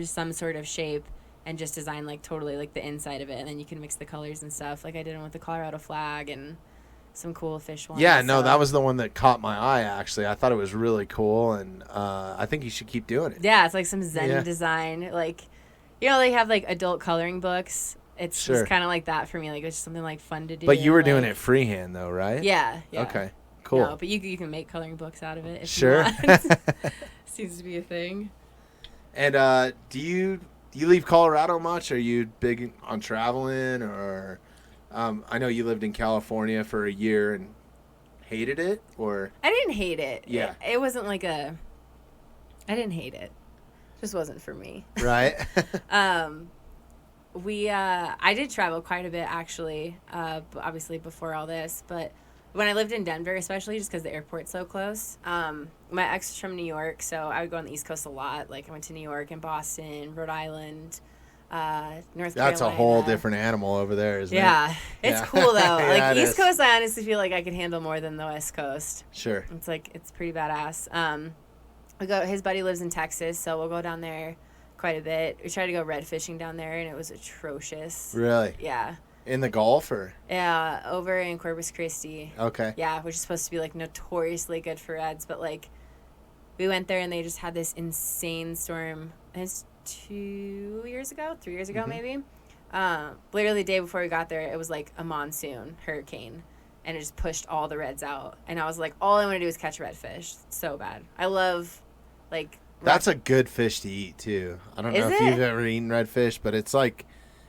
B: some sort of shape and just design like totally like the inside of it, and then you can mix the colors and stuff. Like I did one with the Colorado flag and some cool fish ones.
A: Yeah, no,
B: so-
A: that was the one that caught my eye, actually. I thought it was really cool, and I think you should keep doing it.
B: Yeah, it's like some Zen
A: Yeah.
B: design. Like, they have like adult coloring books. It's
A: Sure.
B: just kind of like that for me. Like it's just something like fun to do.
A: But you were doing
B: like-
A: it freehand, though, right?
B: Yeah. Yeah.
A: Okay, cool.
B: No, but you can make coloring books out of it. If
A: Sure.
B: You want. Seems to be a thing.
A: And do you leave Colorado much? Are you big on traveling, or I know you lived in California for a year and hated it, or
B: I didn't hate it.
A: Yeah.
B: It wasn't like I didn't hate it. Just wasn't for me.
A: right?
B: I did travel quite a bit actually, obviously before all this, but when I lived in Denver, especially just because the airport's so close, my ex is from New York, so I would go on the East Coast a lot. Like I went to New York and Boston, Rhode Island, North Carolina.
A: That's a whole different animal over there, isn't it?
B: Yeah, it's
A: Yeah.
B: cool though.
A: Yeah,
B: Like
A: it
B: East
A: is.
B: Coast, I honestly feel like I could handle more than the West Coast.
A: Sure.
B: It's pretty badass. His buddy lives in Texas, so we'll go down there quite a bit. We tried to go red fishing down there, and it was atrocious.
A: Really?
B: Yeah.
A: In the Gulf, or
B: Yeah, over in Corpus Christi.
A: okay?
B: Yeah, which is supposed to be like notoriously good for reds, but like we went there and they just had this insane storm. And it's 3 years ago
A: Mm-hmm.
B: maybe. literally the day before we got there, it was like a monsoon hurricane, and it just pushed all the reds out. And I was like, all I want to do is catch redfish. So bad. I love, like...
A: That's a good fish to eat, too. I don't know
B: Is
A: if
B: it?
A: you've ever eaten redfish, but it's like...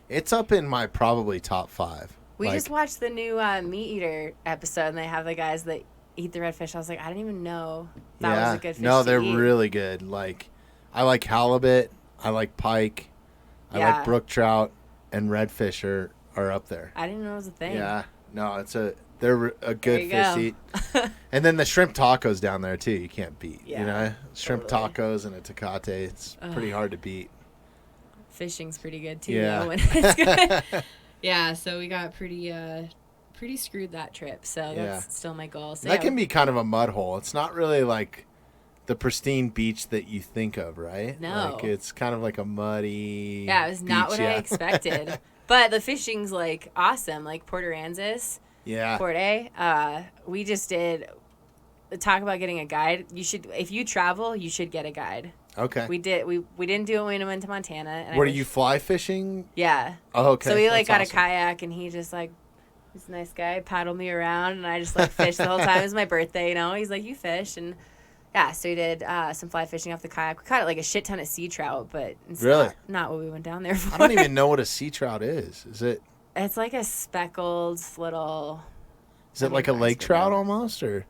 A: It's up in my probably top 5.
B: We
A: Like,
B: just watched the new Meat Eater episode, and they have the guys that eat the redfish. I was like, I didn't even know that was a good fish
A: no,
B: to
A: they're
B: eat.
A: really good. Like, I like halibut. I like pike. I
B: Yeah.
A: like brook trout, and redfish are up there.
B: I didn't know it was a thing.
A: Yeah, no, they're a good
B: you
A: fish to
B: go.
A: eat. And then the shrimp tacos down there too. You can't beat.
B: Yeah,
A: You know, shrimp
B: totally.
A: tacos and a tecate. It's pretty hard to beat.
B: Fishing's pretty good, too.
A: Yeah.
B: Though, when it's good. Yeah, so we got pretty screwed that trip. So that's
A: Yeah.
B: still my goal. So
A: That
B: yeah,
A: can be kind of a mud hole. It's not really like the pristine beach that you think of, right?
B: No.
A: Like it's kind of like a muddy.
B: Yeah, it was not
A: beach,
B: what I
A: yeah.
B: expected. But the fishing's like awesome. Like Port Aransas,
A: Yeah.
B: Port A. We just did talk about getting a guide. You should, if you travel, you should get a guide.
A: Okay.
B: We did. We didn't do it when we went to Montana. And I
A: Were
B: wish-
A: you fly fishing?
B: Yeah.
A: Oh, okay.
B: So we like got
A: That's
B: a kayak, and he just like, he's a nice guy, paddled me around, and I just like fished the whole time. It was my birthday, you know. He's like, you fish, and yeah. So we did some fly fishing off the kayak. We caught like a shit ton of sea trout, but it's
A: Really?
B: not what we went down there for.
A: I don't even know what a sea trout is. Is it
B: It's like a speckled little.
A: like a lake trout almost, or?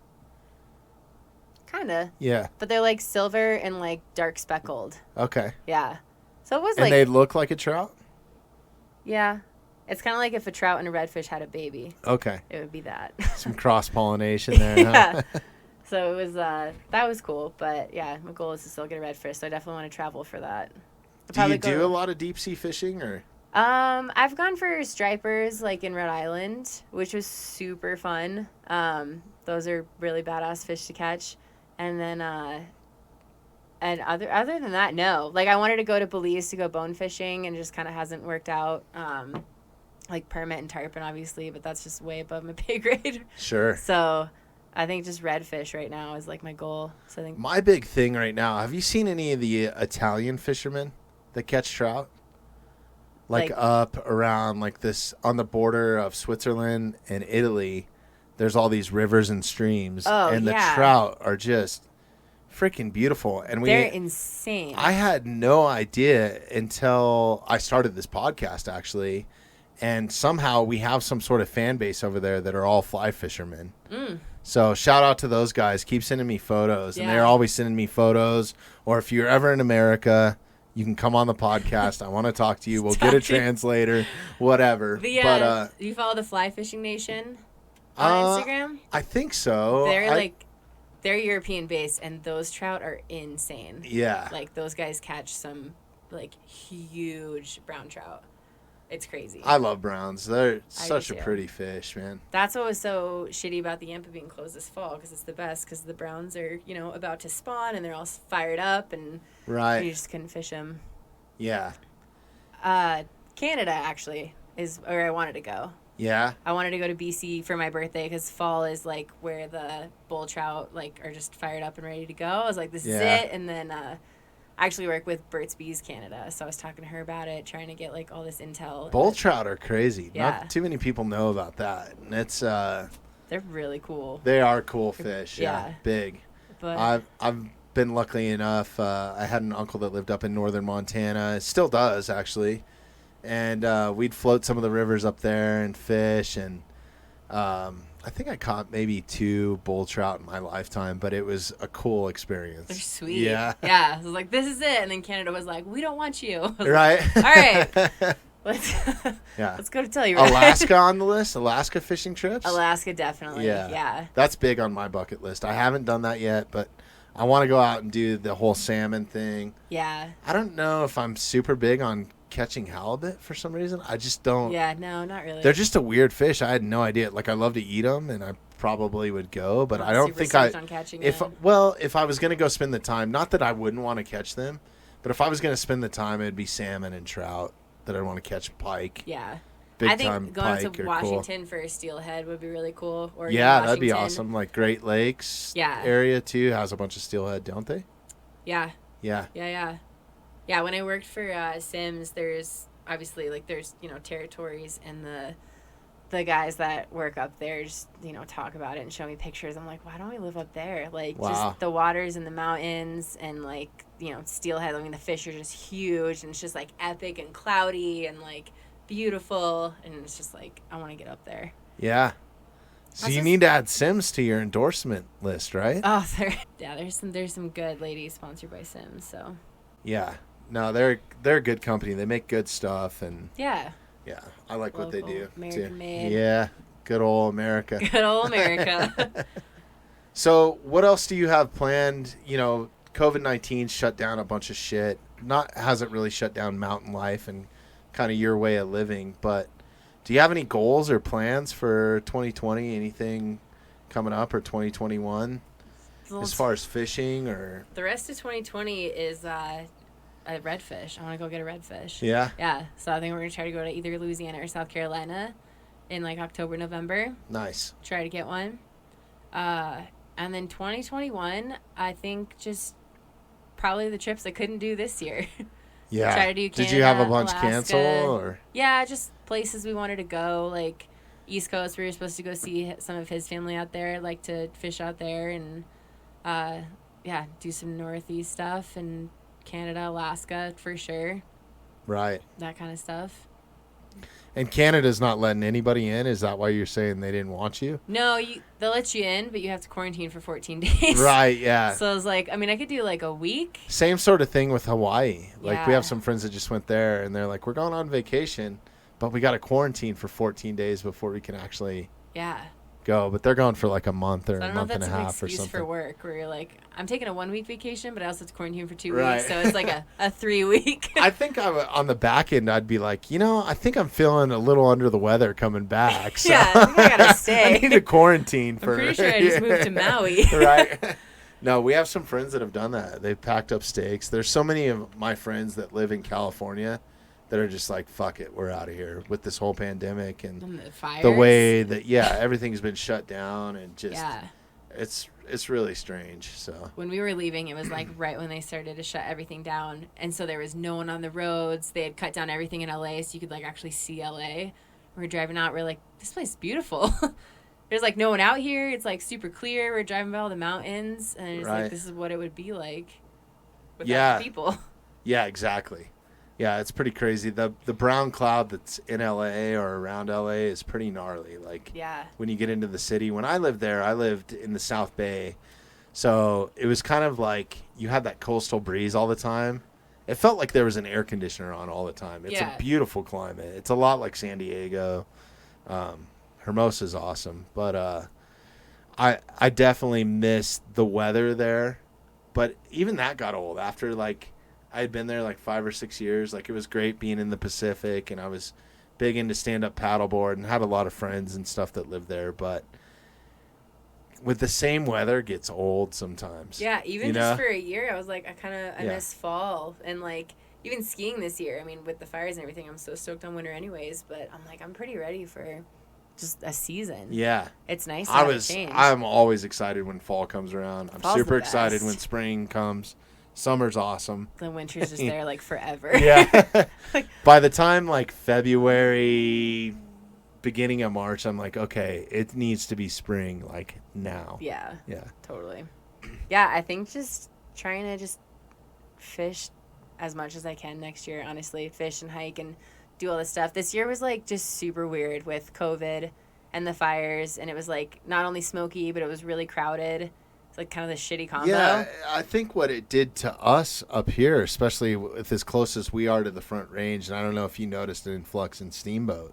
B: Kinda,
A: Yeah.
B: but they're like silver and like dark speckled.
A: Okay.
B: Yeah. So it was
A: And
B: like,
A: they look like a trout?
B: yeah. It's kind of like if a trout and a redfish had a baby,
A: Okay.
B: it would be that.
A: Some cross pollination there.
B: Yeah.
A: Huh?
B: So it was that was cool, but yeah, my goal is to still get a redfish, so I definitely want to travel for that. I'll
A: Do you
B: probably
A: do a lot of deep sea fishing, or?
B: I've gone for stripers like in Rhode Island, which was super fun. Those are really badass fish to catch, and then and other than that, no. Like I wanted to go to Belize to go bone fishing, and it just kind of hasn't worked out. Like permit and tarpon, obviously, but that's just way above my pay grade.
A: Sure.
B: So I think just redfish right now is like my goal. So I think
A: My big thing right now, have you seen any of the Italian fishermen that catch trout? Like up around like this on the border of Switzerland and Italy, there's all these rivers and streams.
B: Oh,
A: and the
B: yeah.
A: trout are just freaking beautiful. And
B: they're insane.
A: I had no idea until I started this podcast, actually. And somehow we have some sort of fan base over there that are all fly fishermen. So shout out to those guys. Keep sending me photos. And
B: Yeah.
A: they're always sending me photos. Or if you're ever in America, you can come on the podcast. I want to talk to you. We'll get a translator, whatever.
B: The do you follow the Fly Fishing Nation on Instagram?
A: I think so.
B: They're European based, and those trout are insane.
A: Yeah.
B: Like those guys catch some like huge brown trout. It's crazy.
A: I love browns. They're such a
B: too.
A: pretty fish, man.
B: That's what was so shitty about the Yampa being closed this fall, because it's the best, because the browns are, you know, about to spawn and they're all fired up, and
A: Right.
B: you just couldn't fish them.
A: Yeah.
B: Canada actually is where I wanted to go.
A: Yeah.
B: I wanted to go to BC for my birthday because fall is like where the bull trout like are just fired up and ready to go. I was like, this
A: Yeah.
B: is it. And then I actually work with Burt's Bees Canada, so I was talking to her about it, trying to get like all this intel.
A: Bull trout are crazy.
B: Yeah.
A: Not too many people know about that. And it's
B: They're really cool.
A: they are cool fish.
B: Yeah.
A: Big.
B: But
A: I've been lucky enough. I had an uncle that lived up in northern Montana. Still does, actually. And we'd float some of the rivers up there and fish. And I think I caught maybe 2 bull trout in my lifetime, but it was a cool experience.
B: they're sweet.
A: Yeah.
B: Yeah. I was like, this is it. And then Canada was like, we don't want you. I was like,
A: Right?
B: all right. Let's
A: Yeah.
B: let's go to Telluride.
A: Alaska on the list? Alaska fishing trips?
B: Alaska, definitely.
A: Yeah.
B: Yeah.
A: That's big on my bucket list. I haven't done that yet, but I want to go out and do the whole salmon thing.
B: Yeah.
A: I don't know if I'm super big on catching halibut for some reason. I just don't.
B: Yeah. No, not really.
A: They're just a weird fish. I had no idea. Like, I love to eat them, and I probably would go, but
B: I'm
A: I don't
B: super
A: think
B: stoked on catching
A: if
B: them.
A: if I was going to go spend the time, not that I wouldn't want to catch them, but if I was going to spend the time, it'd be salmon and trout that I'd want to catch. Pike.
B: Yeah.
A: Big
B: I think
A: time
B: going
A: pike
B: to
A: are
B: Washington for a steelhead would be really cool. Or
A: Yeah, that'd be awesome. Like Great Lakes
B: Yeah.
A: area too has a bunch of steelhead, don't they?
B: Yeah.
A: Yeah.
B: Yeah. Yeah. Yeah. When I worked for Sims, there's obviously, like, there's, territories, and the guys that work up there just, talk about it and show me pictures. I'm like, why don't we live up there? Like,
A: Wow.
B: just the waters in the mountains and, like, steelhead. I mean, the fish are just huge, and it's just, like, epic and cloudy and, like, beautiful. And it's just, like, I want to get up there.
A: Yeah. So you need to add Sims to your endorsement list, right?
B: Oh, there's some good ladies sponsored by Sims, so.
A: Yeah. No, they're a good company. They make good stuff, and
B: yeah,
A: I like what they
B: Local,
A: do.
B: American
A: too.
B: made.
A: Yeah. Good old America.
B: Good old America.
A: So what else do you have planned? COVID-19 shut down a bunch of shit. Hasn't really shut down mountain life and kind of your way of living, but do you have any goals or plans for 2020? Anything coming up, or 2021 as far as fishing or?
B: The rest of 2020 is a redfish. I want to go get a redfish.
A: Yeah.
B: Yeah. So I think we're gonna try to go to either Louisiana or South Carolina in like October, November.
A: Nice.
B: Try to get one. And then 2021, I think just probably the trips I couldn't do this year.
A: Yeah.
B: Try to do Canada,
A: Did you have a bunch
B: Alaska.
A: cancel or?
B: Yeah, just places we wanted to go, like East Coast. We were supposed to go see some of his family out there, like to fish out there, and do some Northeast stuff, and Canada, Alaska for sure.
A: Right.
B: That kind of stuff.
A: And Canada's not letting anybody in? Is that why you're saying they didn't want you?
B: No, they'll let you in, but you have to quarantine for 14 days.
A: Right, yeah.
B: So I was like, I mean, I could do like a week.
A: Same sort of thing with Hawaii. Like, we
B: Yeah.
A: have some friends that just went there, and they're like, we're going on vacation, but we got to quarantine for 14 days before we can actually
B: Yeah.
A: go. But they're going for like a month or
B: So I
A: a
B: don't know if
A: month and
B: that's
A: a
B: an
A: half or
B: excuse
A: something.
B: for work, where you're like, I'm taking a 1 week vacation, but I also have to quarantine for 2
A: Right.
B: weeks. So it's like a 3 week.
A: I think on the back end, I'd be like, I think I'm feeling a little under the weather coming back. So
B: Yeah, I think I gotta stay.
A: I need to quarantine
B: I'm
A: for.
B: pretty sure I just moved to Maui.
A: Right. No, we have some friends that have done that. They've packed up stakes. There's so many of my friends that live in California that are just like, fuck it, we're out of here with this whole pandemic and
B: And the fires.
A: the way that everything's been shut down, and just
B: Yeah.
A: it's really strange. So
B: When we were leaving, it was like right when they started to shut everything down, and so there was no one on the roads. They had cut down everything in LA, so you could like actually see LA. We were driving out. We're like, this place is beautiful. There's like no one out here. It's like super clear. We're driving by all the mountains, and it's
A: Right.
B: like, this is what it would be like without
A: Yeah.
B: the people.
A: yeah, exactly. Yeah, it's pretty crazy. The brown cloud that's in LA or around LA is pretty gnarly. Like,
B: Yeah.
A: when you get into the city. When I lived there, I lived in the South Bay. So it was kind of like you had that coastal breeze all the time. It felt like there was an air conditioner on all the time. It's
B: Yeah.
A: a beautiful climate. It's a lot like San Diego. Hermosa's awesome. But I definitely miss the weather there. But even that got old after, like, I had been there like 5 or 6 years. Like, it was great being in the Pacific, and I was big into stand-up paddleboard and had a lot of friends and stuff that lived there. But with the same weather, it gets old sometimes.
B: Yeah, even
A: You
B: just
A: know?
B: for a year, I was like, I
A: Yeah.
B: miss fall, and like even skiing this year. I mean, with the fires and everything, I'm so stoked on winter anyways. But I'm like, I'm pretty ready for just a season.
A: Yeah.
B: It's nice to have a change.
A: I'm always excited when fall comes around. I'm
B: Fall's
A: super
B: the
A: excited
B: best.
A: when spring comes. Summer's awesome.
B: The winter's just there like forever.
A: Yeah. By the time like February, beginning of March, I'm like, okay, it needs to be spring like now.
B: Yeah,
A: Yeah.
B: totally. Yeah, I think just trying to just fish as much as I can next year, honestly. Fish and hike and do all this stuff. This year was like just super weird with COVID and the fires, and it was like not only smoky, but it was really crowded. It's like kind of the shitty combo.
A: Yeah, I think what it did to us up here, especially with as close as we are to the Front Range, and I don't know if you noticed an influx in Steamboat,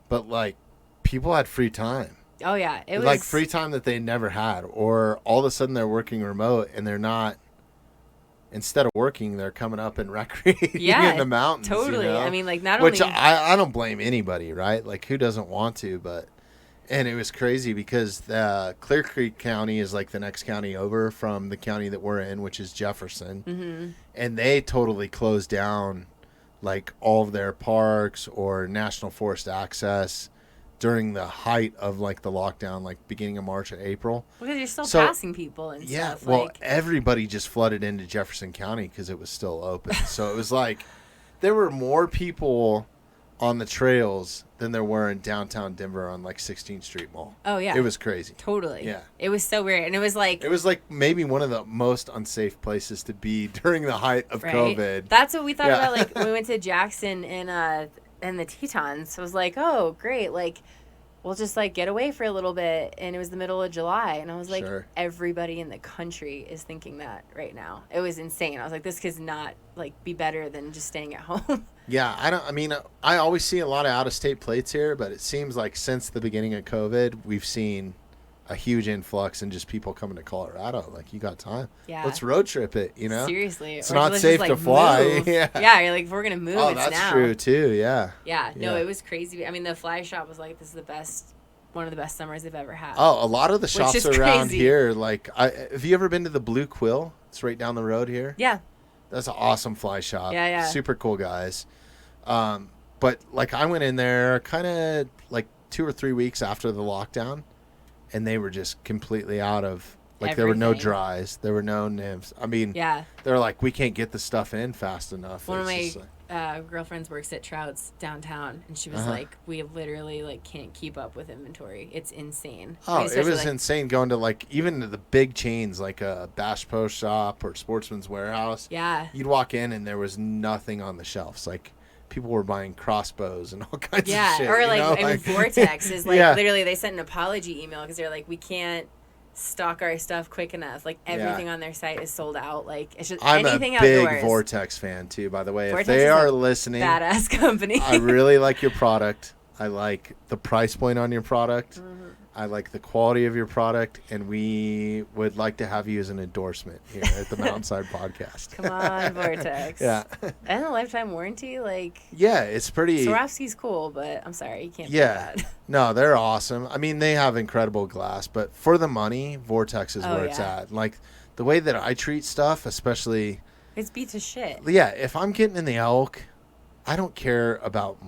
A: but like people had free time.
B: Oh yeah, it was
A: Like free time that they never had, or all of a sudden they're working remote and they're not. Instead of working, they're coming up and recreating in the mountains.
B: Totally.
A: You know?
B: I mean, like not
A: Which
B: only
A: I don't blame anybody, right? Like, who doesn't want to? And it was crazy because Clear Creek County is like the next county over from the county that we're in, which is Jefferson.
B: Mhm.
A: And they totally closed down like all of their parks or national forest access during the height of like the lockdown, like beginning of March or April.
B: because you're still
A: So-
B: passing people and
A: Yeah,
B: stuff.
A: well,
B: like
A: everybody just flooded into Jefferson County because it was still open. So it was like there were more people on the trails than there were in downtown Denver on like 16th Street Mall.
B: Oh yeah.
A: It was crazy.
B: Totally.
A: Yeah.
B: It was so weird. And it was like
A: maybe one of the most unsafe places to be during the height of
B: right?
A: COVID.
B: That's what we thought
A: Yeah.
B: about like when we went to Jackson and the Tetons. So I was like, oh great, like we'll just like get away for a little bit. And it was the middle of July, and I was like,
A: Sure.
B: everybody in the country is thinking that right now. It was insane. I was like, this could not like be better than just staying at home.
A: Yeah, I always see a lot of out-of-state plates here, but it seems like since the beginning of COVID, we've seen a huge influx in just people coming to Colorado. Like, you got time.
B: Yeah.
A: Let's road trip it, you know?
B: Seriously.
A: It's
B: Or
A: not
B: let's
A: safe
B: just,
A: to
B: like,
A: fly.
B: move.
A: Yeah.
B: You're like, if we're going to move,
A: Oh,
B: it's
A: that's
B: now.
A: true, too, yeah.
B: Yeah. No,
A: Yeah.
B: it was crazy. I mean, the fly shop was like, this is the best, one of the best summers they've ever had.
A: Oh, a lot of the shops
B: is
A: around
B: crazy.
A: here, like, have you ever been to the Blue Quill? It's right down the road here.
B: Yeah.
A: That's an awesome fly shop.
B: Yeah, yeah.
A: Super cool guys. But, like, I went in there kind of, like, 2 or 3 weeks after the lockdown, and they were just completely out of, like, there were no
B: Everything.
A: dries. There were no nymphs. I mean,
B: Yeah.
A: they're like, we can't get the stuff in fast enough.
B: One of
A: It's
B: my
A: just like-
B: girlfriends works at Trout's downtown, and she was
A: Uh-huh.
B: like, we literally like can't keep up with inventory. It's insane.
A: Oh, it
B: Especially,
A: was
B: like,
A: insane going to, like, even to the big chains, like a Bash Pro Shop or Sportsman's Warehouse.
B: Yeah.
A: You'd walk in and there was nothing on the shelves. Like, people were buying crossbows and all kinds
B: Yeah,
A: of shit.
B: or
A: you
B: like,
A: know?
B: I mean, Vortex is like
A: Yeah.
B: literally they sent an apology email because they're like, we can't stock our stuff quick enough. Like everything on their site is sold out. Like it's just
A: I'm
B: anything
A: a big
B: outdoors.
A: Vortex fan too, by the way.
B: Vortex
A: if they
B: is
A: are
B: a
A: listening,
B: Badass company.
A: I really like your product. I like the price point on your product.
B: Mm-hmm.
A: I like the quality of your product, and we would like to have you as an endorsement here at the Mountainside Podcast.
B: Come on, Vortex.
A: Yeah.
B: And a lifetime warranty, like
A: Yeah, it's pretty.
B: Swarovski's cool, but I'm sorry, you can't.
A: Yeah.
B: Beat that.
A: No, they're awesome. I mean, they have incredible glass, but for the money, Vortex is
B: Oh,
A: where it's
B: yeah.
A: at. Like, the way that I treat stuff, especially,
B: It's beat to shit.
A: yeah, if I'm getting in the elk, I don't care about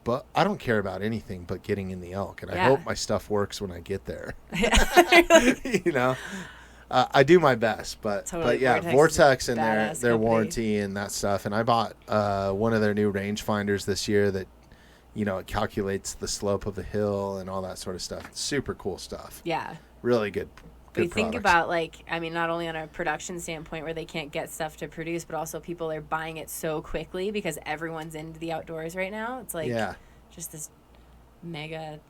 A: but I don't care about anything but getting in the elk, and I
B: Yeah.
A: hope my stuff works when I get there. You know, I do my best, but
B: Totally.
A: yeah,
B: Vortex is a
A: Vortex and their
B: badass company.
A: warranty and that stuff. And I bought one of their new rangefinders this year that, you know, it calculates the slope of the hill and all that sort of stuff. Super cool stuff.
B: Yeah.
A: Really good.
B: But you
A: Good
B: think
A: products.
B: about, like, I mean, not only on a production standpoint where they can't get stuff to produce, but also people are buying it so quickly because everyone's into the outdoors right now. It's like
A: Yeah,
B: just this mega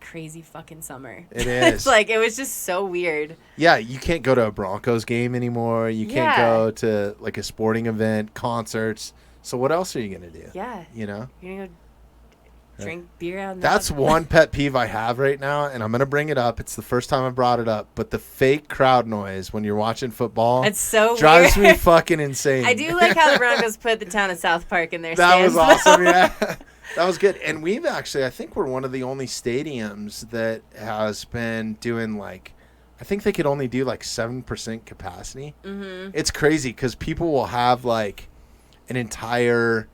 B: crazy fucking summer.
A: it
B: It's
A: is.
B: like, it was just so weird.
A: Yeah, you can't go to a Broncos game anymore. You can't
B: Yeah.
A: go to like a sporting event, concerts. So what else are you gonna do?
B: Yeah.
A: You know,
B: You're going to go drink beer out in the
A: that's
B: outdoors.
A: one pet peeve I have right now, and I'm gonna bring it up. It's the first time I brought it up, but the fake crowd noise when you're watching football
B: It's so
A: drives
B: weird.
A: me fucking insane.
B: I do like how the Broncos put the town of South Park in their
A: That
B: stands.
A: was awesome. Yeah, that was good. And we've actually, I think we're one of the only stadiums that has been doing like, I think they could only do like 7% capacity.
B: Mm-hmm.
A: It's crazy because people will have like an entire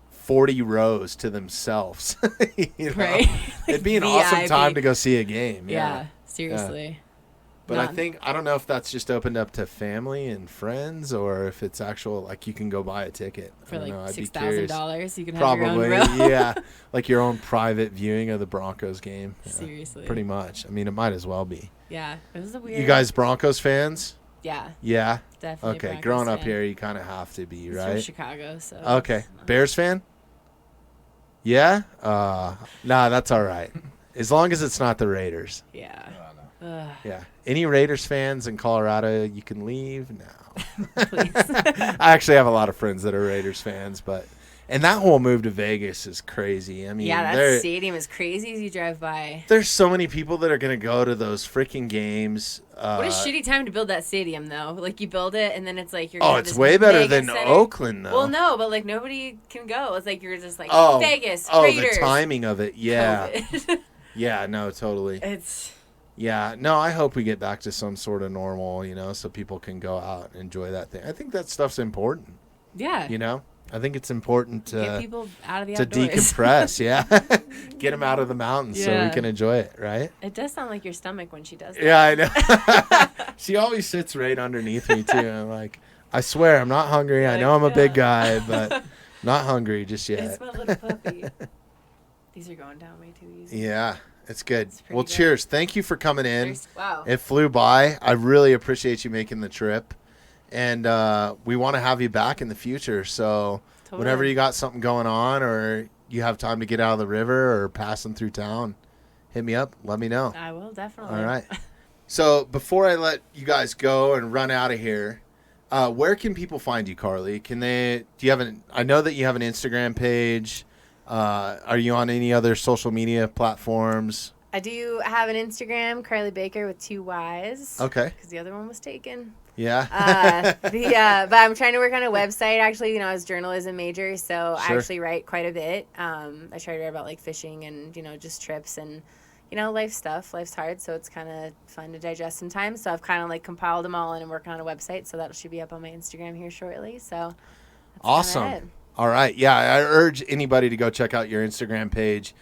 A: 40 rows to themselves. You know?
B: Right.
A: It'd be an awesome
B: VIP.
A: time to go see a game.
B: Yeah, seriously.
A: But
B: No.
A: I don't know if that's just opened up to family and friends or if it's actual, like you can go buy a ticket.
B: For
A: I don't
B: like
A: know. I'd be curious.
B: $6,000, you can have
A: Probably,
B: your own row.
A: yeah. Like your own private viewing of the Broncos game. Yeah,
B: Seriously.
A: pretty much. I mean, it might as well be.
B: Yeah, it was a weird.
A: You guys Broncos fans?
B: Yeah,
A: Yeah.
B: definitely.
A: Okay.
B: Broncos
A: Growing up
B: fan.
A: here, you kind of have to be,
B: He's
A: right?
B: from Chicago, so.
A: Okay. Bears fan? Yeah? Nah, that's all right. As long as it's not the Raiders.
B: Yeah.
D: No.
B: Ugh,
A: Yeah. Any Raiders fans in Colorado, you can leave now.
B: please.
A: I actually have a lot of friends that are Raiders fans, but and that whole move to Vegas is crazy. I mean,
B: Yeah, that
A: there-
B: stadium is crazy as you drive by.
A: there's so many people that are going to go to those freaking games.
B: What a shitty time to build that stadium, though. Like, you build it, and then it's like you're
A: Oh,
B: gonna
A: it's
B: have this
A: way better
B: mega
A: than
B: center.
A: Oakland, though.
B: Well, no, but like nobody can go. It's like you're just like Vegas,
A: oh,
B: Raiders.
A: the timing of it. Yeah,
B: COVID.
A: yeah, no, totally.
B: It's
A: Yeah, no, I hope we get back to some sort of normal, you know, so people can go out and enjoy that thing. I think that stuff's important,
B: yeah.
A: you know. I think it's important
B: Get
A: to
B: people out of the
A: to
B: outdoors.
A: decompress. Yeah, get them out of the mountains so we
B: Yeah.
A: can enjoy it, right?
B: It does sound like your stomach when she does that.
A: Yeah, I know. She always sits right underneath me too. I'm like, I swear I'm not hungry. I know I'm a big guy, but Not hungry just
C: It's
A: yet.
C: my little puppy. These are going down way too easy.
A: Yeah, it's good.
C: It's pretty
A: Well,
C: good.
A: cheers. Thank you for coming in.
B: Wow.
A: It flew by. I really appreciate you making the trip. And we want to have you back in the future. So whenever you got something going on or you have time to get out of the river or passing through town, hit me up. Let me know.
B: I will definitely.
A: All right. So before I let you guys go and run out of here, where can people find you, Carly? I know that you have an Instagram page. Are you on any other social media platforms?
B: I do have an Instagram, Carly Baker with 2 Y's.
A: Okay.
B: Because the other one was taken.
A: Yeah.
B: But I'm trying to work on a website. Actually, I was a journalism major, so I
A: Sure.
B: actually write quite a bit. I try to write about like fishing and just trips and life stuff. Life's hard, so it's kind of fun to digest sometimes. So I've kind of like compiled them all and I'm working on a website, so that should be up on my Instagram here shortly. So that's
A: Awesome.
B: kinda it.
A: All right. Yeah, I urge anybody to go check out your Instagram page.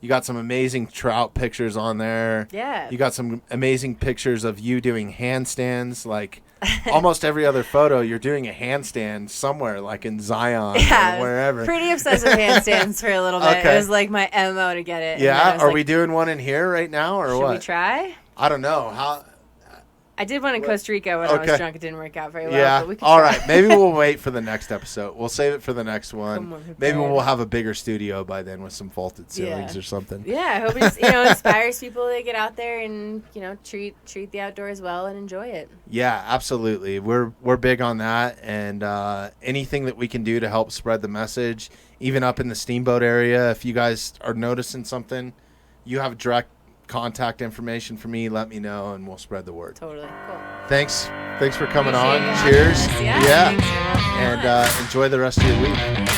A: You got some amazing trout pictures on there.
B: Yeah.
A: You got some amazing pictures of you doing handstands. Like almost every other photo, you're doing a handstand somewhere, like in Zion
B: Yeah,
A: or wherever.
B: Pretty obsessed with handstands for a little bit.
A: Okay.
B: It was like my MO to get it. And then I
A: Yeah.
B: was
A: Are
B: like,
A: we doing one in here right now or
B: should
A: what?
B: we try?
A: I don't know. How?
B: I did one in Costa Rica when I
A: Okay.
B: was drunk. It didn't work out very well.
A: Yeah.
B: But we could
A: All
B: try.
A: right. Maybe we'll wait for the next episode. We'll save it for the next
B: Come
A: one.
B: more
A: Maybe
B: prepared.
A: we'll have a bigger studio by then with some vaulted ceilings
B: Yeah.
A: or something.
B: Yeah, I hope it just, inspires people to get out there and, treat the outdoors well and enjoy it.
A: Yeah, absolutely. We're big on that, and anything that we can do to help spread the message, even up in the Steamboat area. If you guys are noticing something, you have direct contact information for me. Let me know, and we'll spread the word.
B: Totally. Cool.
A: Thanks for coming
B: Appreciate
A: on.
B: you having
A: Cheers.
B: us. Yeah. Thanks for having
A: And enjoy the rest of your week.